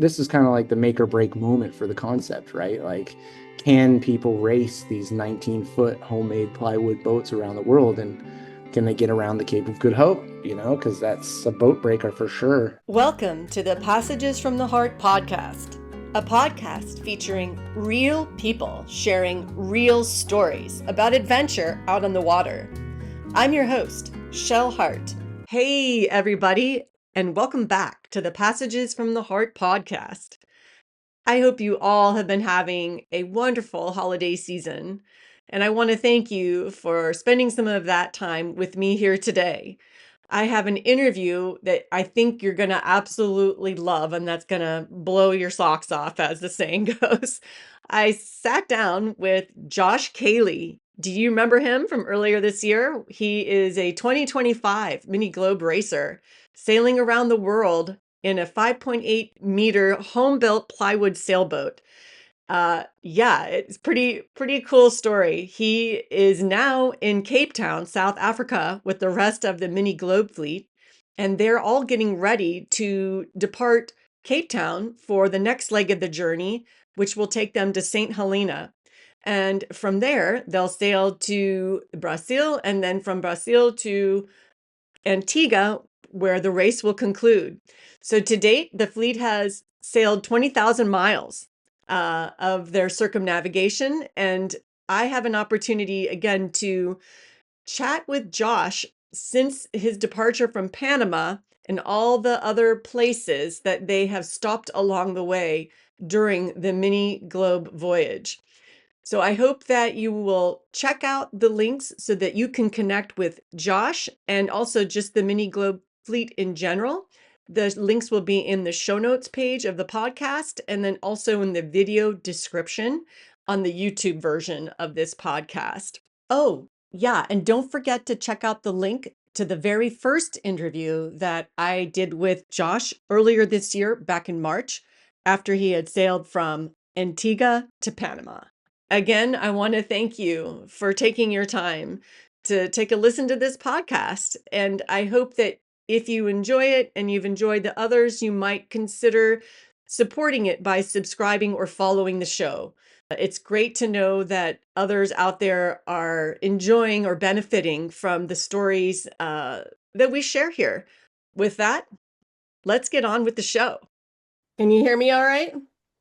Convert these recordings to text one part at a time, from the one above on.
this is kind of like the make or break moment for the concept, right? Like, can people race these 19-foot homemade plywood boats around the world? And can they get around the Cape of Good Hope? Because that's a boat breaker for sure. Welcome to the Passages from the Heart podcast, a podcast featuring real people sharing real stories about adventure out on the water. I'm your host, Shell Hart. Hey, everybody, and welcome back to the Passages from the Heart podcast. I hope you all have been having a wonderful holiday season, and I want to thank you for spending some of that time with me here today. I have an interview that I think you're going to absolutely love, and that's going to blow your socks off, as the saying goes. I sat down with Josh Cayley. Do you remember him from earlier this year? He is a 2025 Mini Globe racer sailing around the world in a 5.8-meter home-built plywood sailboat. Yeah, it's pretty cool story. He is now in Cape Town, South Africa, with the rest of the Mini Globe fleet, and they're all getting ready to depart Cape Town for the next leg of the journey, which will take them to St. Helena. And from there, they'll sail to Brazil, and then from Brazil to Antigua, where the race will conclude. So to date, the fleet has sailed 20,000 miles of their circumnavigation. And I have an opportunity again to chat with Josh since his departure from Panama and all the other places that they have stopped along the way during the Mini Globe voyage. So I hope that you will check out the links so that you can connect with Josh and also just the Mini Globe fleet in general. The links will be in the show notes page of the podcast and then also in the video description on the YouTube version of this podcast. Oh, yeah, and don't forget to check out the link to the very first interview that I did with Josh earlier this year, back in March, after he had sailed from Antigua to Panama. Again, I want to thank you for taking your time to take a listen to this podcast. And I hope that if you enjoy it and you've enjoyed the others, you might consider supporting it by subscribing or following the show. It's great to know that others out there are enjoying or benefiting from the stories that we share here. With that, let's get on with the show. Can you hear me all right?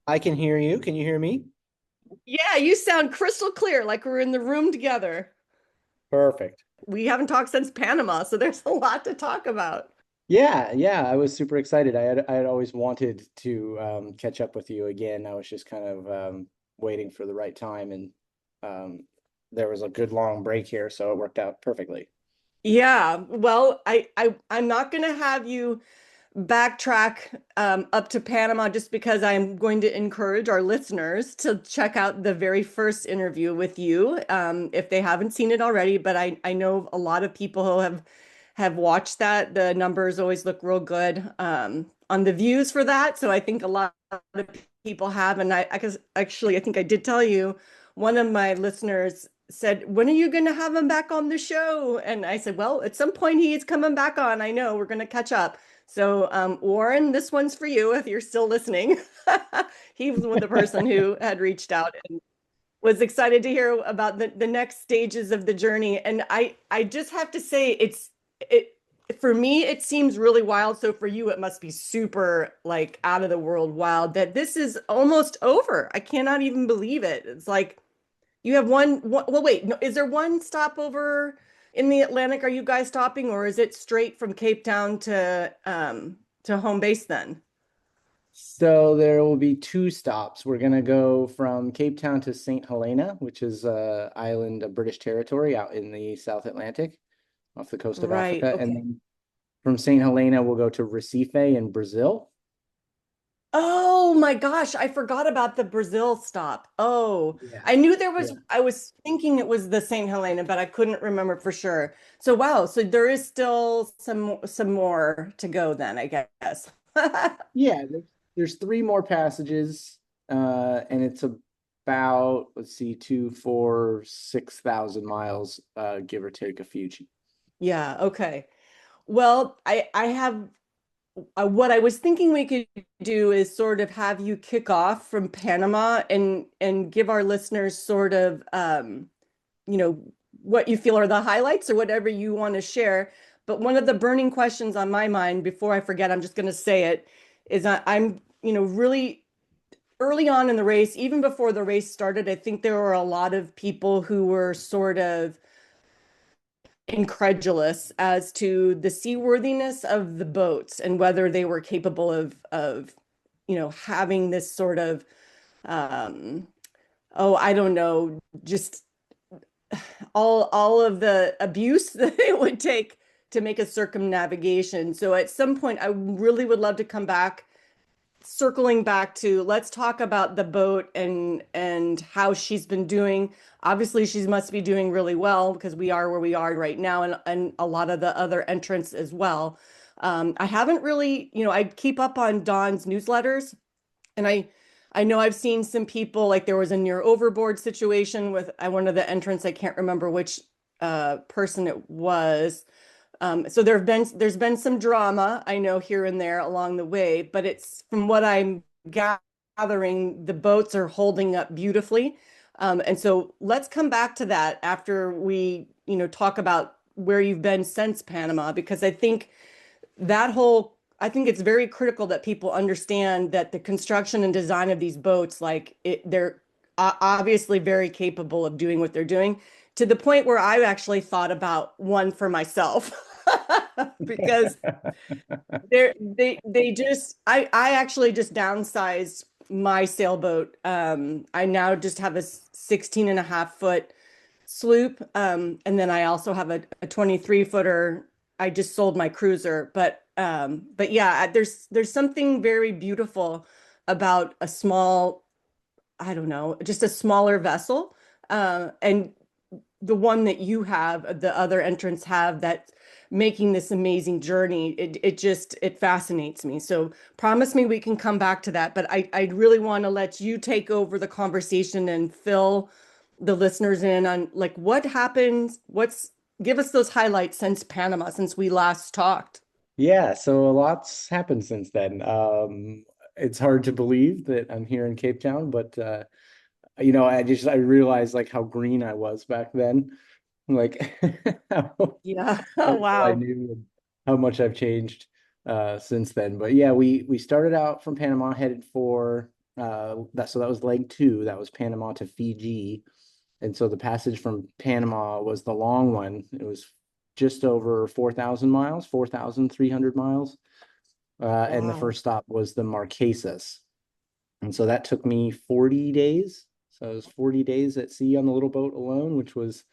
I can hear you. Can you hear me? Yeah, you sound crystal clear, like we're in the room together. Perfect. We haven't talked since Panama, so there's a lot to talk about. Yeah, I was super excited. I had always wanted to catch up with you again. I was just kind of waiting for the right time, and um, there was a good long break here, so it worked out perfectly. Yeah, well, I'm not going to have you backtrack up to Panama just because I'm going to encourage our listeners to check out the very first interview with you if they haven't seen it already. But I know a lot of people who have watched that. The numbers always look real good on the views for that. So I think a lot of people have. And I guess actually, I think I did tell you, one of my listeners said, "When are you going to have him back on the show?" And I said, "Well, at some point he is coming back on. I know we're going to catch up." So, Warren, this one's for you if you're still listening. He was the person who had reached out and was excited to hear about the next stages of the journey. And I just have to say, it for me, it seems really wild. So for you, it must be super like out of the world wild that this is almost over. I cannot even believe it. It's like you have well, wait, no, is there one stopover in the Atlantic? Are you guys stopping, or is it straight from Cape Town to home base then? So there will be two stops. We're gonna go from Cape Town to St. Helena, which is a island of British territory out in the South Atlantic, off the coast of Right. Africa, and Okay. then from St. Helena we'll go to Recife in Brazil. Oh my gosh, I forgot about the Brazil stop. Oh, Yeah. I knew there was, Yeah. I was thinking it was the St. Helena, but I couldn't remember for sure. So wow, so there is still some more to go then, I guess. Yeah, there's three more passages, and it's about, let's see, 6,000 miles, give or take a few. Yeah, okay. Well, I have what I was thinking we could do is sort of have you kick off from Panama and give our listeners sort of you know, what you feel are the highlights or whatever you want to share. But one of the burning questions on my mind, before I forget, I'm just going to say it, is I'm, really early on in the race, even before the race started, I think there were a lot of people who were sort of incredulous as to the seaworthiness of the boats and whether they were capable of having this sort of um oh, I don't know, just all of the abuse that it would take to make a circumnavigation. So at some point, I really would love to come back, circling back to let's talk about the boat and how she's been doing. Obviously, she must be doing really well because we are where we are right now, and a lot of the other entrants as well. I haven't really, I keep up on Dawn's newsletters, and I know I've seen some people, like there was a near overboard situation with one of the entrants. I can't remember which person it was. So there's been some drama, I know, here and there along the way, but it's from what I'm gathering, the boats are holding up beautifully. And so let's come back to that after we, talk about where you've been since Panama, because I think it's very critical that people understand that the construction and design of these boats, they're obviously very capable of doing what they're doing, to the point where I actually thought about one for myself because they just I actually just downsized my sailboat. I now just have a 16 and a half foot sloop. And then I also have a 23 footer. I just sold my cruiser, but yeah, there's something very beautiful about a small, I don't know, just a smaller vessel. And the one that you have, the other entrants have, that making this amazing journey, it fascinates me. So promise me we can come back to that, but I really want to let you take over the conversation and fill the listeners in on like what happened, give us those highlights since Panama, since we last talked. Yeah, so a lot's happened since then. It's hard to believe that I'm here in Cape Town, but I realized like how green I was back then. Like how, Yeah. how Oh, little I wow. knew and how much I've changed since then. But yeah, we started out from Panama, headed for that was leg two. That was Panama to Fiji. And so the passage from Panama was the long one. It was just over 4,000 miles, 4,300 miles. And the Wow. first stop was the Marquesas. And so that took me 40 days. So it was 40 days at sea on the little boat alone, which was,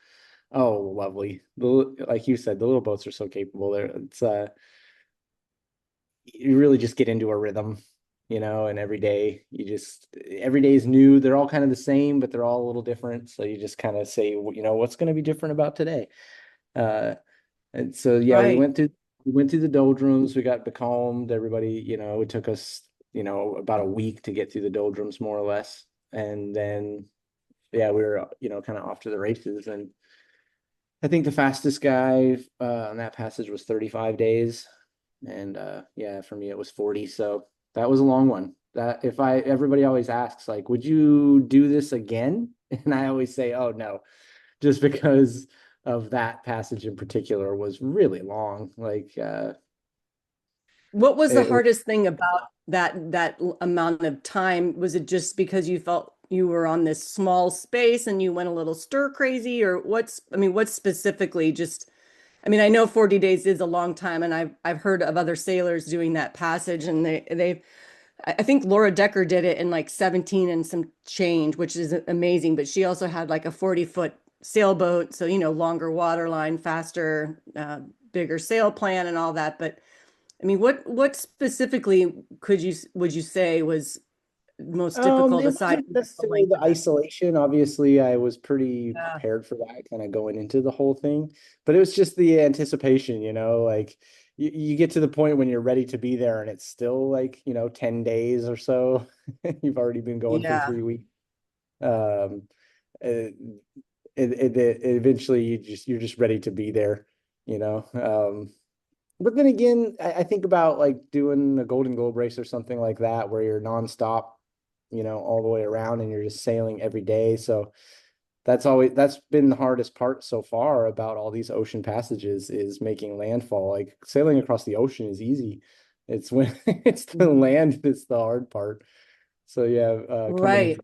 oh, lovely. Like you said, the little boats are so capable there. You really just get into a rhythm, and every day is new. They're all kind of the same, but they're all a little different. So you just kind of say, what's going to be different about today? Uh, and so yeah, Right. we went through the doldrums. We got becalmed. Everybody, it took us, about a week to get through the doldrums, more or less. And then yeah, we were, kind of off to the races. And I think the fastest guy on that passage was 35 days. And yeah, for me it was 40. So that was a long one. That if I everybody always asks, like, would you do this again? And I always say, oh no, just because of that passage in particular was really long. Like What was the it was hardest thing about that amount of time? Was it just because you felt you were on this small space and you went a little stir crazy, or what's specifically just, I mean, I know 40 days is a long time, and I've heard of other sailors doing that passage, and I think Laura Decker did it in like 17 and some change, which is amazing, but she also had like a 40-foot sailboat, so longer water line, faster, bigger sail plan and all that. But I mean, what specifically would you say was most difficult It aside wasn't from the necessarily length the of it? isolation. Obviously, I was pretty Yeah. prepared for that kind of going into the whole thing, but it was just the anticipation, like you get to the point when you're ready to be there and it's still like, 10 days or so. You've already been going for Yeah. 3 weeks. Um, it, eventually you're just ready to be there, you know. But then again, I think about like doing a Golden Globe race or something like that where you're nonstop, all the way around and you're just sailing every day. So that's been the hardest part so far about all these ocean passages is making landfall. Like sailing across the ocean is easy. It's when it's the land that's the hard part. So yeah, Right.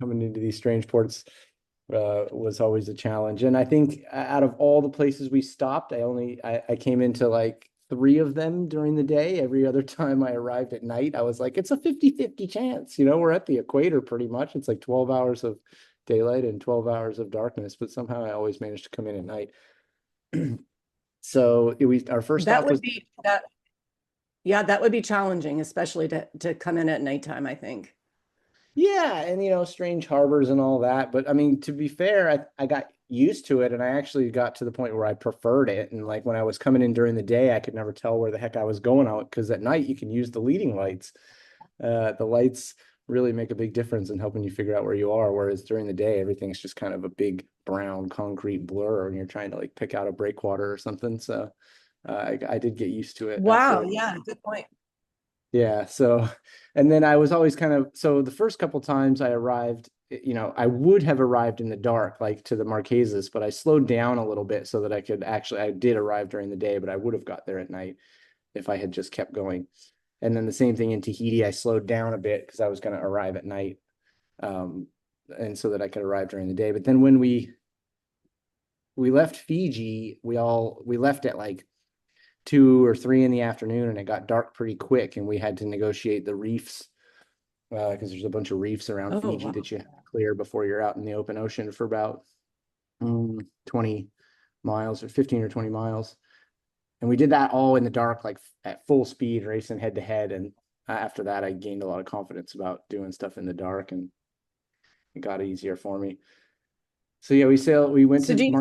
coming into these strange ports was always a challenge. And I think out of all the places we stopped, I came into like three of them during the day. Every other time I arrived at night, I was like, it's a 50-50 chance. We're at the equator pretty much. It's like 12 hours of daylight and 12 hours of darkness, but somehow I always managed to come in at night. So our first That stop would was, be that. Yeah, that would be challenging, especially to come in at nighttime, I think. yeah, and strange harbors and all that. But I mean, to be fair, I got used to it and I actually got to the point where I preferred it. And like when I was coming in during the day, I could never tell where the heck I was going out because at night you can use the leading lights. The lights really make a big difference in helping you figure out where you are. Whereas during the day, everything's just kind of a big brown concrete blur and you're trying to like pick out a breakwater or something. So I did get used to it Wow, after. yeah, good point. Yeah. So, and then I was always so the first couple times I arrived, I would have arrived in the dark, like to the Marquesas, but I slowed down a little bit so that I did arrive during the day, but I would have got there at night if I had just kept going. And then the same thing in Tahiti, I slowed down a bit because I was going to arrive at night. Um, and so that I could arrive during the day. But then when we left Fiji, we left at like 2 or 3 in the afternoon and it got dark pretty quick and we had to negotiate the reefs because there's a bunch of reefs around Oh, Fiji wow. that you have to clear before you're out in the open ocean for about 20 miles or 15 or 20 miles. And we did that all in the dark, like at full speed, racing head to head. And after that, I gained a lot of confidence about doing stuff in the dark and it got easier for me. So yeah, we went So to do you,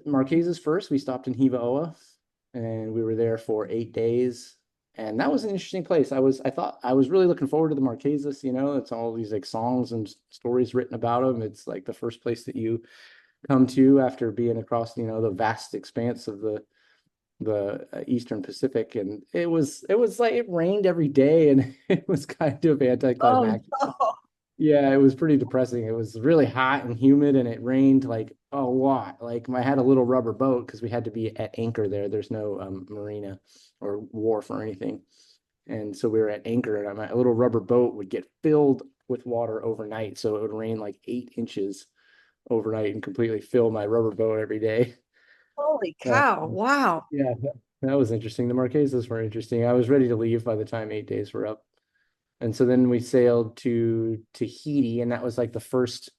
Marquesas first. We stopped in Hiva Oa and we were there for 8 days. And that was an interesting place. I thought I was really looking forward to the Marquesas, it's all these like songs and stories written about them. It's like the first place that you come to after being across, the vast expanse of the Eastern Pacific. And it was like it rained every day and it was kind of oh, anticlimactic. no. Yeah, it was pretty depressing. It was really hot and humid and it rained like a lot. Like I had a little rubber boat because we had to be at anchor there. There's no marina or wharf or anything. And so we were at anchor and my little rubber boat would get filled with water overnight. So it would rain like 8 inches overnight and completely fill my rubber boat every day. Holy Uh, cow. Wow. yeah, that was interesting. The Marquesas were interesting. I was ready to leave by the time 8 days were up. And so then we sailed to Tahiti, and that was like the first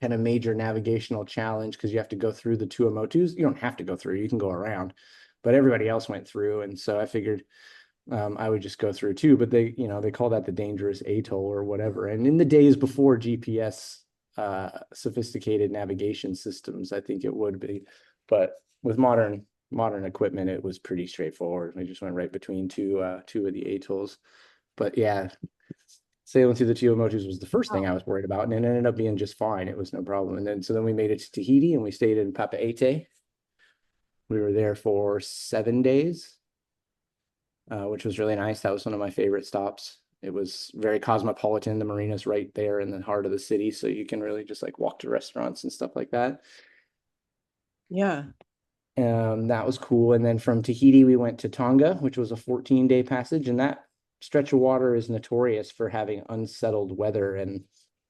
kind of major navigational challenge because you have to go through the Tuamotus. You don't have to go through, you can go around, but everybody else went through. And so I figured I would just go through too. But they call that the dangerous atoll or whatever. And in the days before GPS, sophisticated navigation systems, I think it would be. But with modern equipment, it was pretty straightforward. We just went right between two of the atolls. But yeah, sailing through the Tuamotus was the first thing I was worried about, and it ended up being just fine. It was no problem. And then we made it to Tahiti and we stayed in Papeete. We were there for 7 days, which was really nice. That was one of my favorite stops. It was very cosmopolitan. The marina's right there in the heart of the city, so you can really just like walk to restaurants and stuff like that. Yeah. That was cool. And then from Tahiti, we went to Tonga, which was a 14-day passage. And that stretch of water is notorious for having unsettled weather. And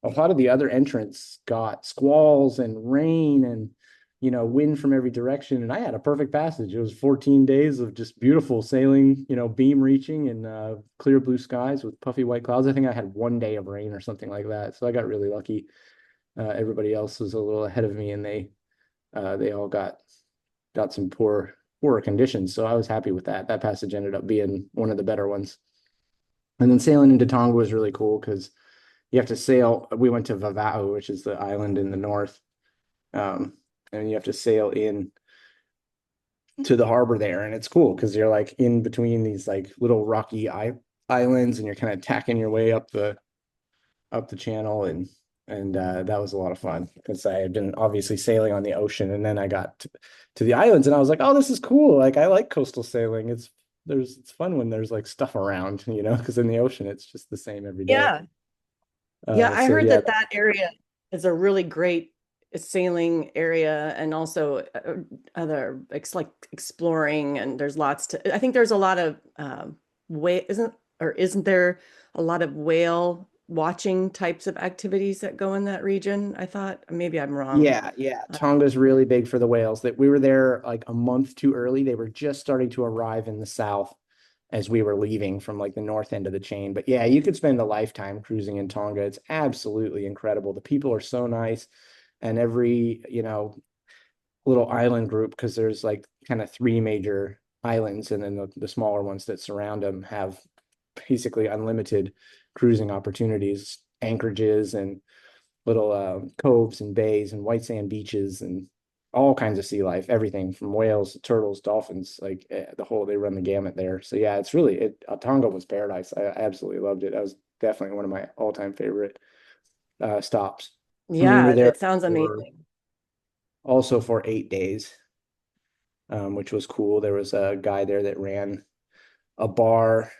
a lot of the other entrants got squalls and rain and, wind from every direction. And I had a perfect passage. It was 14 days of just beautiful sailing, beam reaching and clear blue skies with puffy white clouds. I think I had one day of rain or something like that. So I got really lucky. Everybody else was a little ahead of me and they all got some poorer conditions. So I was happy with that. That passage ended up being one of the better ones. And then sailing into Tonga was really cool because you have to sail. We went to Vava'u, which is the island in the north. And you have to sail in to the harbor there. And it's cool because you're like in between these like little rocky islands and you're kind of tacking your way up the channel. And And that was a lot of fun because I had been obviously sailing on the ocean, and then I got to the islands, and I was like, oh, this is cool. Like I like coastal sailing. It's fun when there's like stuff around, because in the ocean it's just the same every day. Yeah. Yeah, I So heard yeah, that that area is a really great sailing area and also other like exploring and there's lots to I think there's a lot of whale isn't there a lot of whale watching types of activities that go in that region? I thought maybe I'm wrong. yeah. Tonga's really big for the whales. That we were there like a month too early. They were just starting to arrive in the south as we were leaving from like the north end of the chain. But yeah, you could spend a lifetime cruising in Tonga. It's absolutely incredible. The people are so nice, and every, little island group, because there's like kind of three major islands, and then the smaller ones that surround them have basically unlimited cruising opportunities, anchorages, and little coves and bays and white sand beaches and all kinds of sea life, everything from whales to turtles, dolphins, like they run the gamut there. So yeah, Tonga was paradise. I absolutely loved it. That was definitely one of my all-time favorite stops. And we were Yeah, there it sounds for amazing. also for 8 days, which was cool. There was a guy there that ran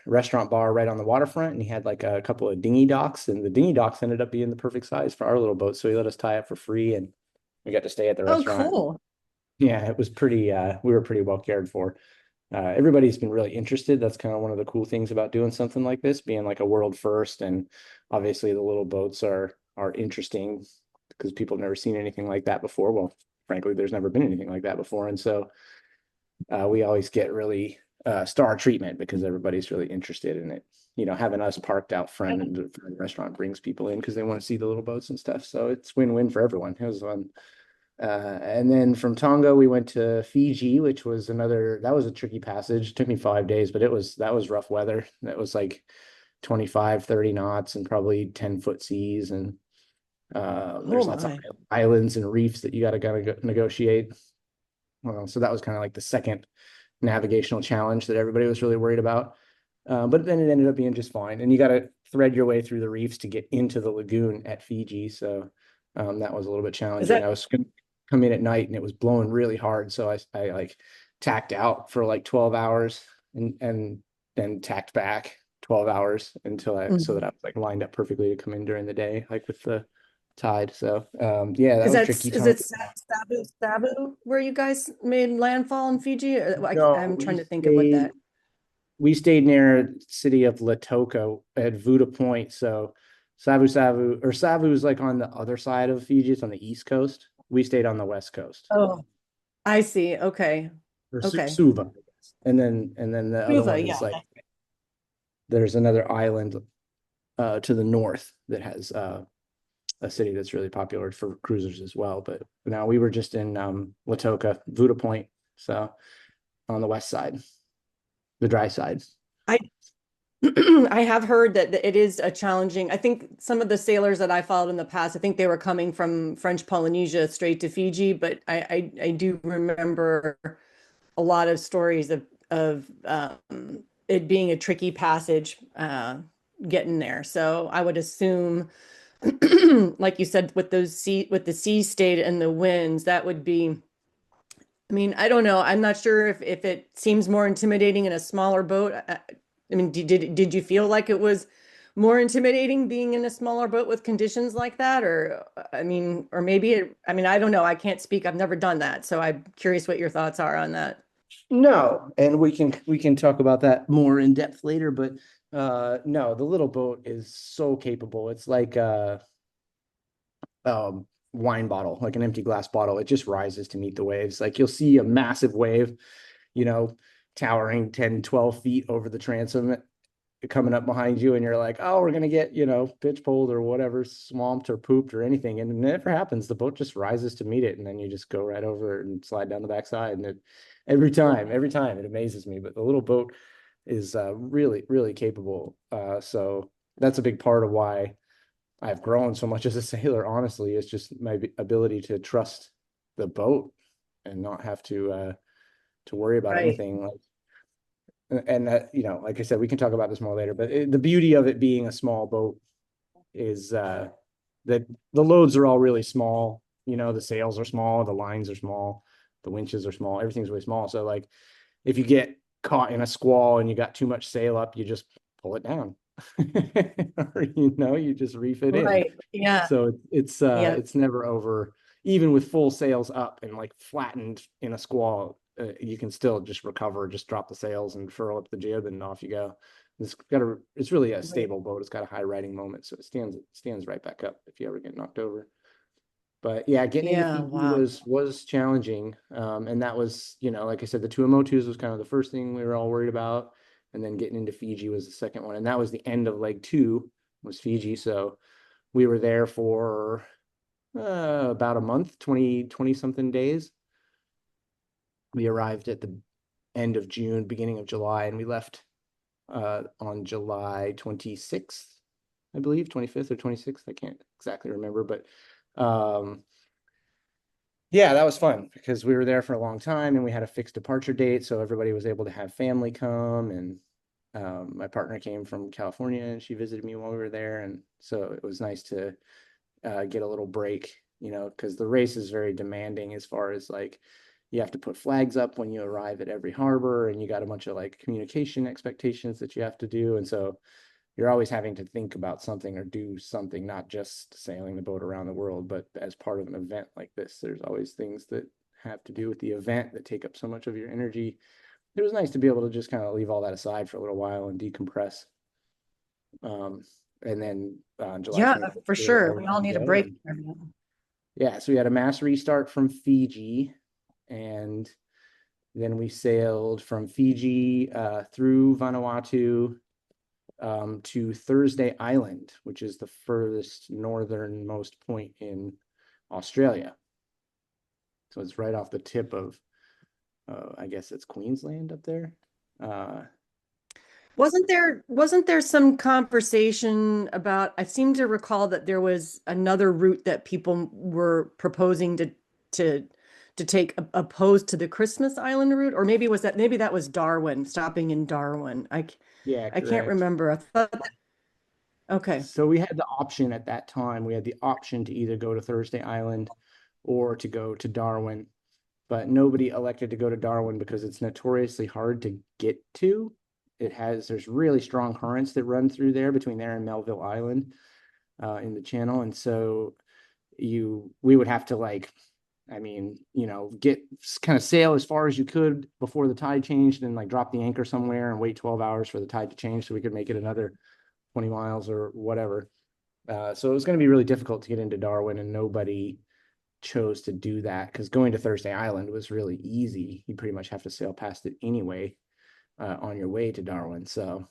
restaurant bar right on the waterfront, and he had like a couple of dinghy docks, and the dinghy docks ended up being the perfect size for our little boat. So he let us tie up for free, and we got to stay at the Oh, restaurant. cool. Yeah, it was we were pretty well cared for. Everybody's been really interested. That's kind of one of the cool things about doing something like this, being like a world first. And obviously the little boats are interesting because people have never seen anything like that before. Well, frankly, there's never been anything like that before. And so we always get really star treatment because everybody's really interested in it. Having us parked out front and the restaurant brings people in because they want to see the little boats and stuff. So it's win-win for everyone. It was fun. And then from Tonga, we went to Fiji, which was that was a tricky passage. It took me 5 days, but that was rough weather. That was like 25, 30 knots and probably 10-foot seas. And Oh there's lots of my. islands and reefs that you got to kind of negotiate. So that was kind of like the second navigational challenge that everybody was really worried about. But then it ended up being just fine. And you got to thread your way through the reefs to get into the lagoon at Fiji. So that was a little bit Is challenging. that I was going to come in at night and it was blowing really hard. So I like tacked out for like 12 hours and then tacked back 12 hours so that I Mhm. was like lined up perfectly to come in during the day, like with the tide. So yeah, that Is was that tricky is time. it Sabu where you guys made landfall in Fiji? No, I'm trying to think of what that. we stayed near the city of Latoka at Vuda Point. So Savu is like on the other side of Fiji. It's on the east coast. We stayed on the west coast, Oh, I see. Okay. or Okay. Suva, I guess. And then the other Suva, one yeah. is like there's another island to the north that has a city that's really popular for cruisers as well. But now we were just in Latoka, Vuda Point, so on the west side, the dry side. I I have heard that it is a challenging. I think some of the sailors that I followed in the past, I think they were coming from French Polynesia straight to Fiji, but I do remember a lot of stories of it being a tricky passage getting there. So I would assume, like you said, with the sea state and the winds, that would be. I mean, I don't know. I'm not sure if it seems more intimidating in a smaller boat. I mean, did you feel like it was more intimidating being in a smaller boat with conditions like that? Or I mean, or maybe I mean, I don't know. I can't speak. I've never done that. So I'm curious what your thoughts are on that. No, and we can talk about that more in depth later, but no, the little boat is so capable. It's like a wine bottle, like an empty glass bottle. It just rises to meet the waves. Like you'll see a massive wave, you know, towering 10, 12 feet over the transom coming up behind you, and you're like, oh, we're gonna get, pitch pulled or whatever, swamped or pooped or anything. And it never happens. The boat just rises to meet it, and then you just go right over it and slide down the backside. And every time it amazes me. But the little boat is really, really capable. So that's a big part of why I've grown so much as a sailor, honestly. It's just my ability to trust the boat and not have to worry about Right. anything. And that, like I said, we can talk about this more later, but the beauty of it being a small boat is that the loads are all really small. The sails are small, the lines are small, the winches are small, everything's really small. So like if you get caught in a squall and you got too much sail up, you just pull it down. Or you just reef it in. Right. Yeah. So Yeah. it's never over. Even with full sails up and like flattened in a squall, you can still just recover, just drop the sails and furl up the jib and off you go. It's really a Right. stable boat. It's got a high riding moment, so it stands right back up if you ever get knocked over. But yeah, getting into Yeah. Fiji Wow. was challenging. And that was, like I said, the two M02s was kind of the first thing we were all worried about. And then getting into Fiji was the second one. And that was the end of leg two was Fiji. So we were there for about a month, 20 something days. We arrived at the end of June, beginning of July, and we left on July 26th, I believe, 25th or 26th. I can't exactly remember, but yeah, that was fun because we were there for a long time and we had a fixed departure date. So everybody was able to have family come. And my partner came from California and she visited me while we were there. And so it was nice to get a little break, because the race is very demanding as far as like you have to put flags up when you arrive at every harbor and you got a bunch of like communication expectations that you have to do. And so you're always having to think about something or do something, not just sailing the boat around the world, but as part of an event like this, there's always things that have to do with the event that take up so much of your energy. It was nice to be able to just kind of leave all that aside for a little while and decompress. Um, and then on July Yeah, 25th, for we were sure. all We ready all to need a go. break. And yeah, so we had a mass restart from Fiji, and then we sailed from Fiji through Vanuatu to Thursday Island, which is the furthest northernmost point in Australia. So it's right off the tip of, I guess it's Queensland up there. Uh, Wasn't there some conversation about, I seem to recall that there was another route that people were proposing to to take opposed to the Christmas Island route, or maybe that was Darwin, stopping in Darwin. yeah, I can't correct. remember. Okay. So we had the option at that time. We had the option to either go to Thursday Island or to go to Darwin, but nobody elected to go to Darwin because it's notoriously hard to get to. There's really strong currents that run through there between there and Melville Island in the channel. And so we would have to like, I mean, get kind of sail as far as you could before the tide changed and like drop the anchor somewhere and wait 12 hours for the tide to change so we could make it another 20 miles or whatever. So it was going to be really difficult to get into Darwin, and nobody chose to do that because going to Thursday Island was really easy. You pretty much have to sail past it anyway on your way to Darwin. So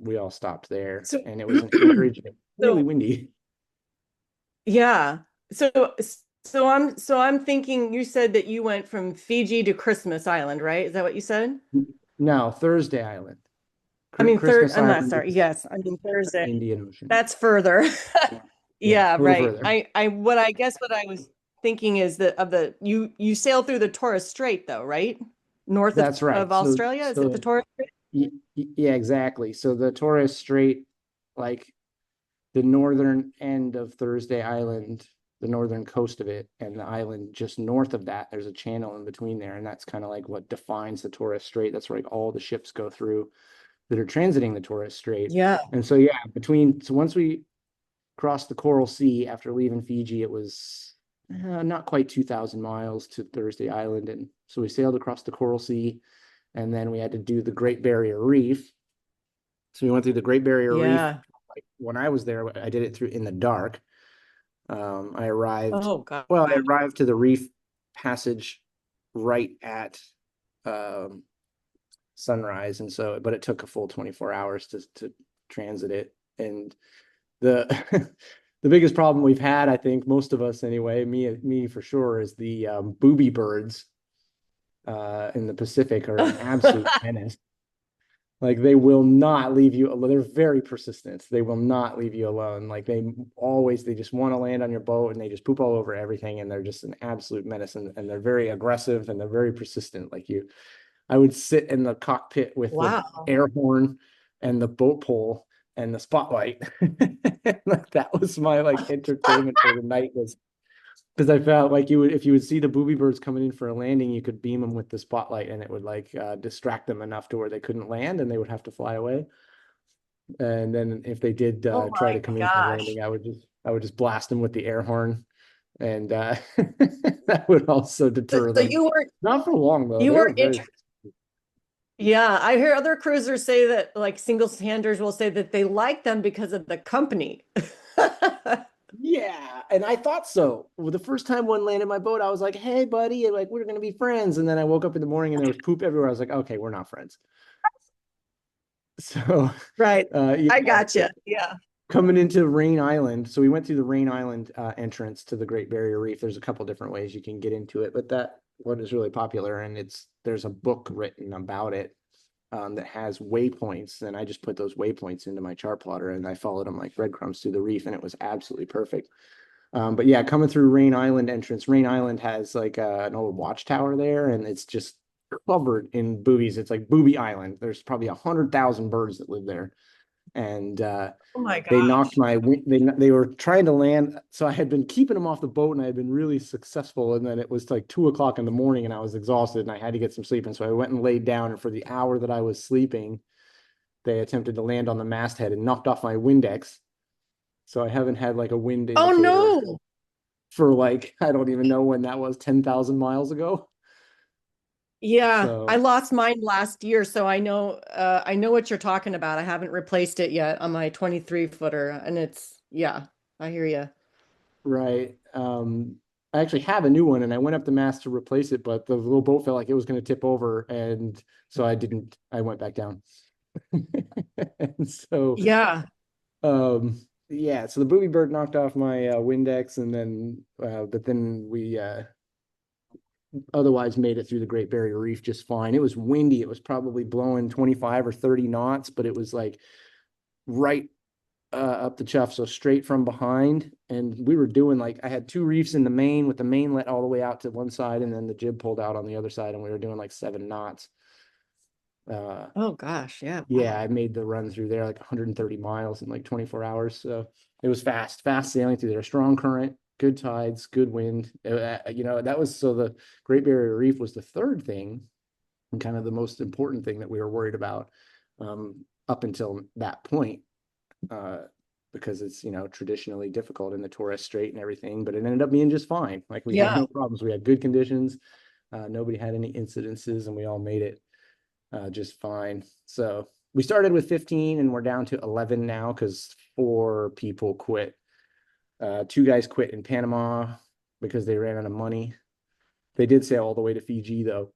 we all stopped there, So and it was an anchorage, really so windy. yeah. So so I'm thinking you said that you went from Fiji to Christmas Island, right? Is that what you said? No, Thursday Island. I mean, Christmas I'm not Island sorry. is Yes, I mean Thursday. Indian Ocean. That's further. Yeah, yeah, Yeah, a little right. further. What I was thinking is that you sail through the Torres Strait though, right? North That's of right. So, Australia. Is it the so Torres Strait? yeah, exactly. So the Torres Strait, like the northern end of Thursday Island, the northern coast of it, and the island just north of that, there's a channel in between there, and that's kind of like what defines the Torres Strait. That's where like all the ships go through that are transiting the Torres Strait. Yeah. And so yeah, so once we crossed the Coral Sea after leaving Fiji, it was not quite 2,000 miles to Thursday Island, and so we sailed across the Coral Sea, and then we had to do the Great Barrier Reef. So we went through the Great Barrier Reef. Yeah. Like when I was there, I did it through in the dark. I arrived, Oh God. well, I arrived to the reef passage right at um, sunrise. And so, but it took a full 24 hours to transit it. And the, the biggest problem we've had, I think most of us anyway, me for sure, is the booby birds in the Pacific are an absolute menace. Like they will not leave you alone. They're very persistent. They will not leave you alone. Like they just want to land on your boat and they just poop all over everything. And they're just an absolute menace. And they're very aggressive and they're very persistent. I would sit in the cockpit with the Wow. air horn and the boat pole and the spotlight. Like that was my like entertainment for the night, was because I felt like you would, if you would see the booby birds coming in for a landing, you could beam them with the spotlight and it would like distract them enough to where they couldn't land and they would have to fly away. And then if they did Oh try my to come in for gosh. landing, I would just blast them with the air horn, and that would also deter So them. Not for long though. you They were weren't very. yeah, I hear other cruisers say that like single-handers will say that they like them because of the company. Yeah, and I thought so. Well, the first time one landed my boat, I was like, "Hey, buddy," and like we're gonna be friends. And then I woke up in the morning and there was poop everywhere. I was like, "Okay, we're not friends." So, Right. yeah, I gotcha. Yeah. coming into Rain Island. So we went through the Rain Island entrance to the Great Barrier Reef. There's a couple different ways you can get into it, but that one is really popular, and there's a book written about it that has waypoints, and I just put those waypoints into my chart plotter, and I followed them like breadcrumbs through the reef, and it was absolutely perfect. But yeah, coming through Rain Island entrance, Rain Island has like an old watchtower there, and it's just covered in boobies. It's like Booby Island. There's probably 100,000 birds that live there, and Oh my they knocked gosh. my they were trying to land. So I had been keeping them off the boat, and I had been really successful. And then it was like 2 o'clock in the morning, and I was exhausted, and I had to get some sleep. And so I went and laid down, and for the hour that I was sleeping, they attempted to land on the masthead and knocked off my Windex. So I haven't had like a wind Oh indicator no. for like, I don't even know when that was, 10,000 miles ago. Yeah, I So, lost mine last year, so I know what you're talking about. I haven't replaced it yet on my 23 footer, and it's yeah, I hear you. right. I actually have a new one and I went up the mast to replace it, but the little boat felt like it was going to tip over. And so I went back down. And so, Yeah. yeah, so the booby bird knocked off my Windex, and then, but then we otherwise made it through the Great Barrier Reef just fine. It was windy. It was probably blowing 25 or 30 knots, but it was like right up the chuff, so straight from behind. And we were doing like, I had two reefs in the main with the mainlet all the way out to one side, and then the jib pulled out on the other side, and we were doing like 7 knots. Uh, Oh gosh, yeah. yeah, Wow. I made the run through there like 130 miles in like 24 hours. So it was fast sailing through there. Strong current, good tides, good wind. That was, so the Great Barrier Reef was the third thing and kind of the most important thing that we were worried about up until that point, uh, because it's, traditionally difficult in the Torres Strait and everything, but it ended up being just fine. Like we had Yeah. no problems. We had good conditions. Nobody had any incidences, and we all made it just fine. So we started with 15 and we're down to 11 now because 4 people quit. 2 guys quit in Panama because they ran out of money. They did sail all the way to Fiji though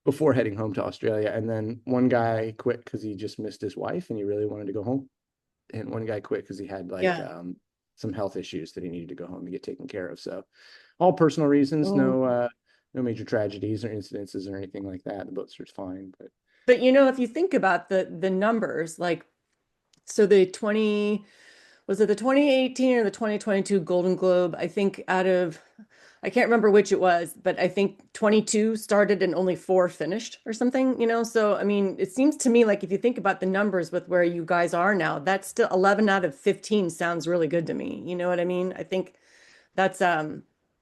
before heading home to Australia. And then one guy quit because he just missed his wife and he really wanted to go home. And one guy quit because he had like Yeah. some health issues that he needed to go home to get taken care of. So all personal reasons, Oh. no major tragedies or incidences or anything like that. The boats are fine, but But if you think about the numbers, like so the 20 was it the 2018 or the 2022 Golden Globe? I think out of I can't remember which it was, but I think 22 started and only 4 finished or something. So I mean, it seems to me like if you think about the numbers with where you guys are now, that's still 11 out of 15 sounds really good to me. You know what I mean? I think that's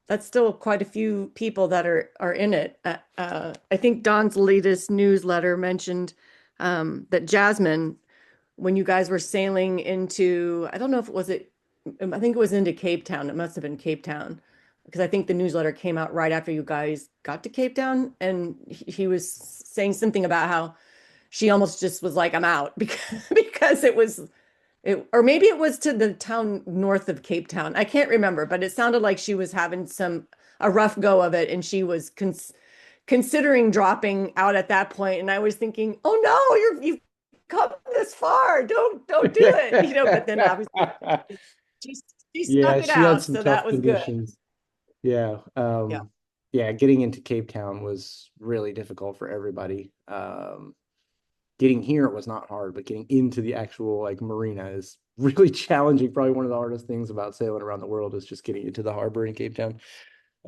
that's still quite a few people that are in it. I think Don's latest newsletter mentioned that Jasmine, when you guys were sailing into, I don't know if it was it, I think it was into Cape Town. It must have been Cape Town because I think the newsletter came out right after you guys got to Cape Town, and he was saying something about how she almost just was like, "I'm out," because it was or maybe it was to the town north of Cape Town. I can't remember, but it sounded like she was having a rough go of it, and she was considering dropping out at that point. And I was thinking, oh no, you've come this far. Don't do it. But then obviously she, she stuck yeah, it she had out, some so tough that was good. conditions. Yeah. Yeah. Yeah, getting into Cape Town was really difficult for everybody. Getting here was not hard, but getting into the actual like marina is really challenging. Probably one of the hardest things about sailing around the world is just getting into the harbor in Cape Town.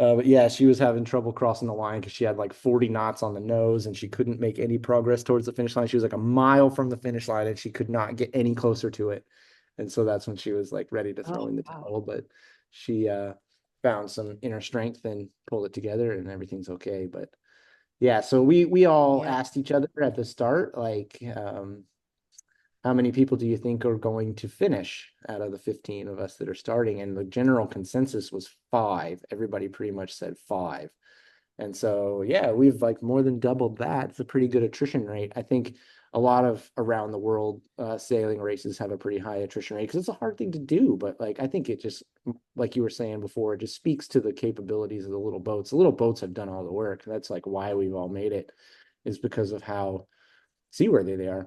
But yeah, she was having trouble crossing the line because she had like 40 knots on the nose and she couldn't make any progress towards the finish line. She was like a mile from the finish line and she could not get any closer to it. And so that's when she was like ready to throw Oh, in the wow. towel. But she found some inner strength and pulled it together and everything's okay. But yeah, so we all Yeah. asked each other at the start, like, how many people do you think are going to finish out of the 15 of us that are starting? And the general consensus was five. Everybody pretty much said five. And so, yeah, we've like more than doubled that. It's a pretty good attrition rate. I think a lot of around the world sailing races have a pretty high attrition rate because it's a hard thing to do. But like, I think it just, like you were saying before, it just speaks to the capabilities of the little boats. The little boats have done all the work. That's like why we've all made it, is because of how seaworthy they are,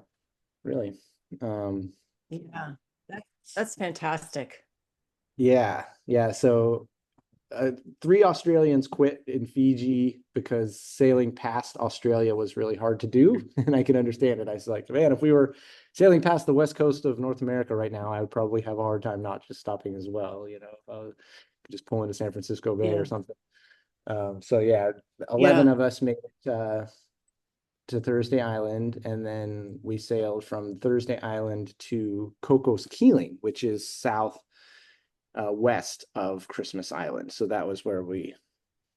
really. Um, Yeah. That's fantastic. yeah, yeah. So uh, three Australians quit in Fiji because sailing past Australia was really hard to do, and I can understand it. I was like, man, if we were sailing past the west coast of North America right now, I would probably have a hard time not just stopping as well. If I was just pulling to San Francisco Bay or Yeah. something. So yeah, 11 Yeah. of us made it to Thursday Island, and then we sailed from Thursday Island to Cocos Keeling, which is south west of Christmas Island. So that was where we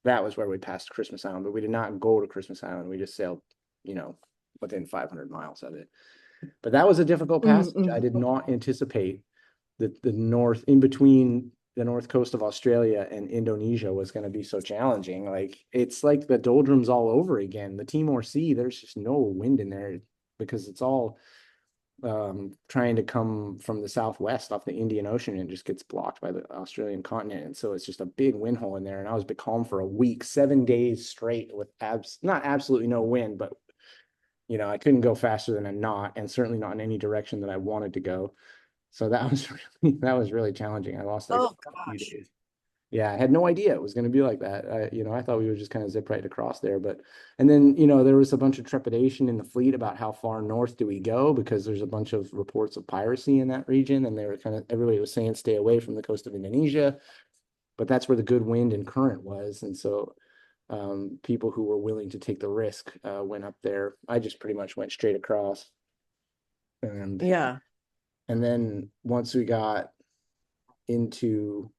passed Christmas Island, but we did not go to Christmas Island. We just sailed, you know, within 500 miles of it. But that was a difficult passage. I did not anticipate that the north, in between the north coast of Australia and Indonesia, was going to be so challenging. Like it's like the doldrums all over again. The Timor Sea, there's just no wind in there because it's all trying to come from the southwest off the Indian Ocean and just gets blocked by the Australian continent. And so it's just a big wind hole in there. And I was becalmed for a week, 7 days straight with not absolutely no wind, but I couldn't go faster than a knot and certainly not in any direction that I wanted to go. So that was really challenging. I lost like Oh a few gosh. days. Yeah, I had no idea it was going to be like that. I thought we would just kind of zip right across there, but and then there was a bunch of trepidation in the fleet about how far north do we go because there's a bunch of reports of piracy in that region, and they were everybody was saying stay away from the coast of Indonesia, but that's where the good wind and current was, and so people who were willing to take the risk went up there. I just pretty much went straight across, and Yeah. and then once we got into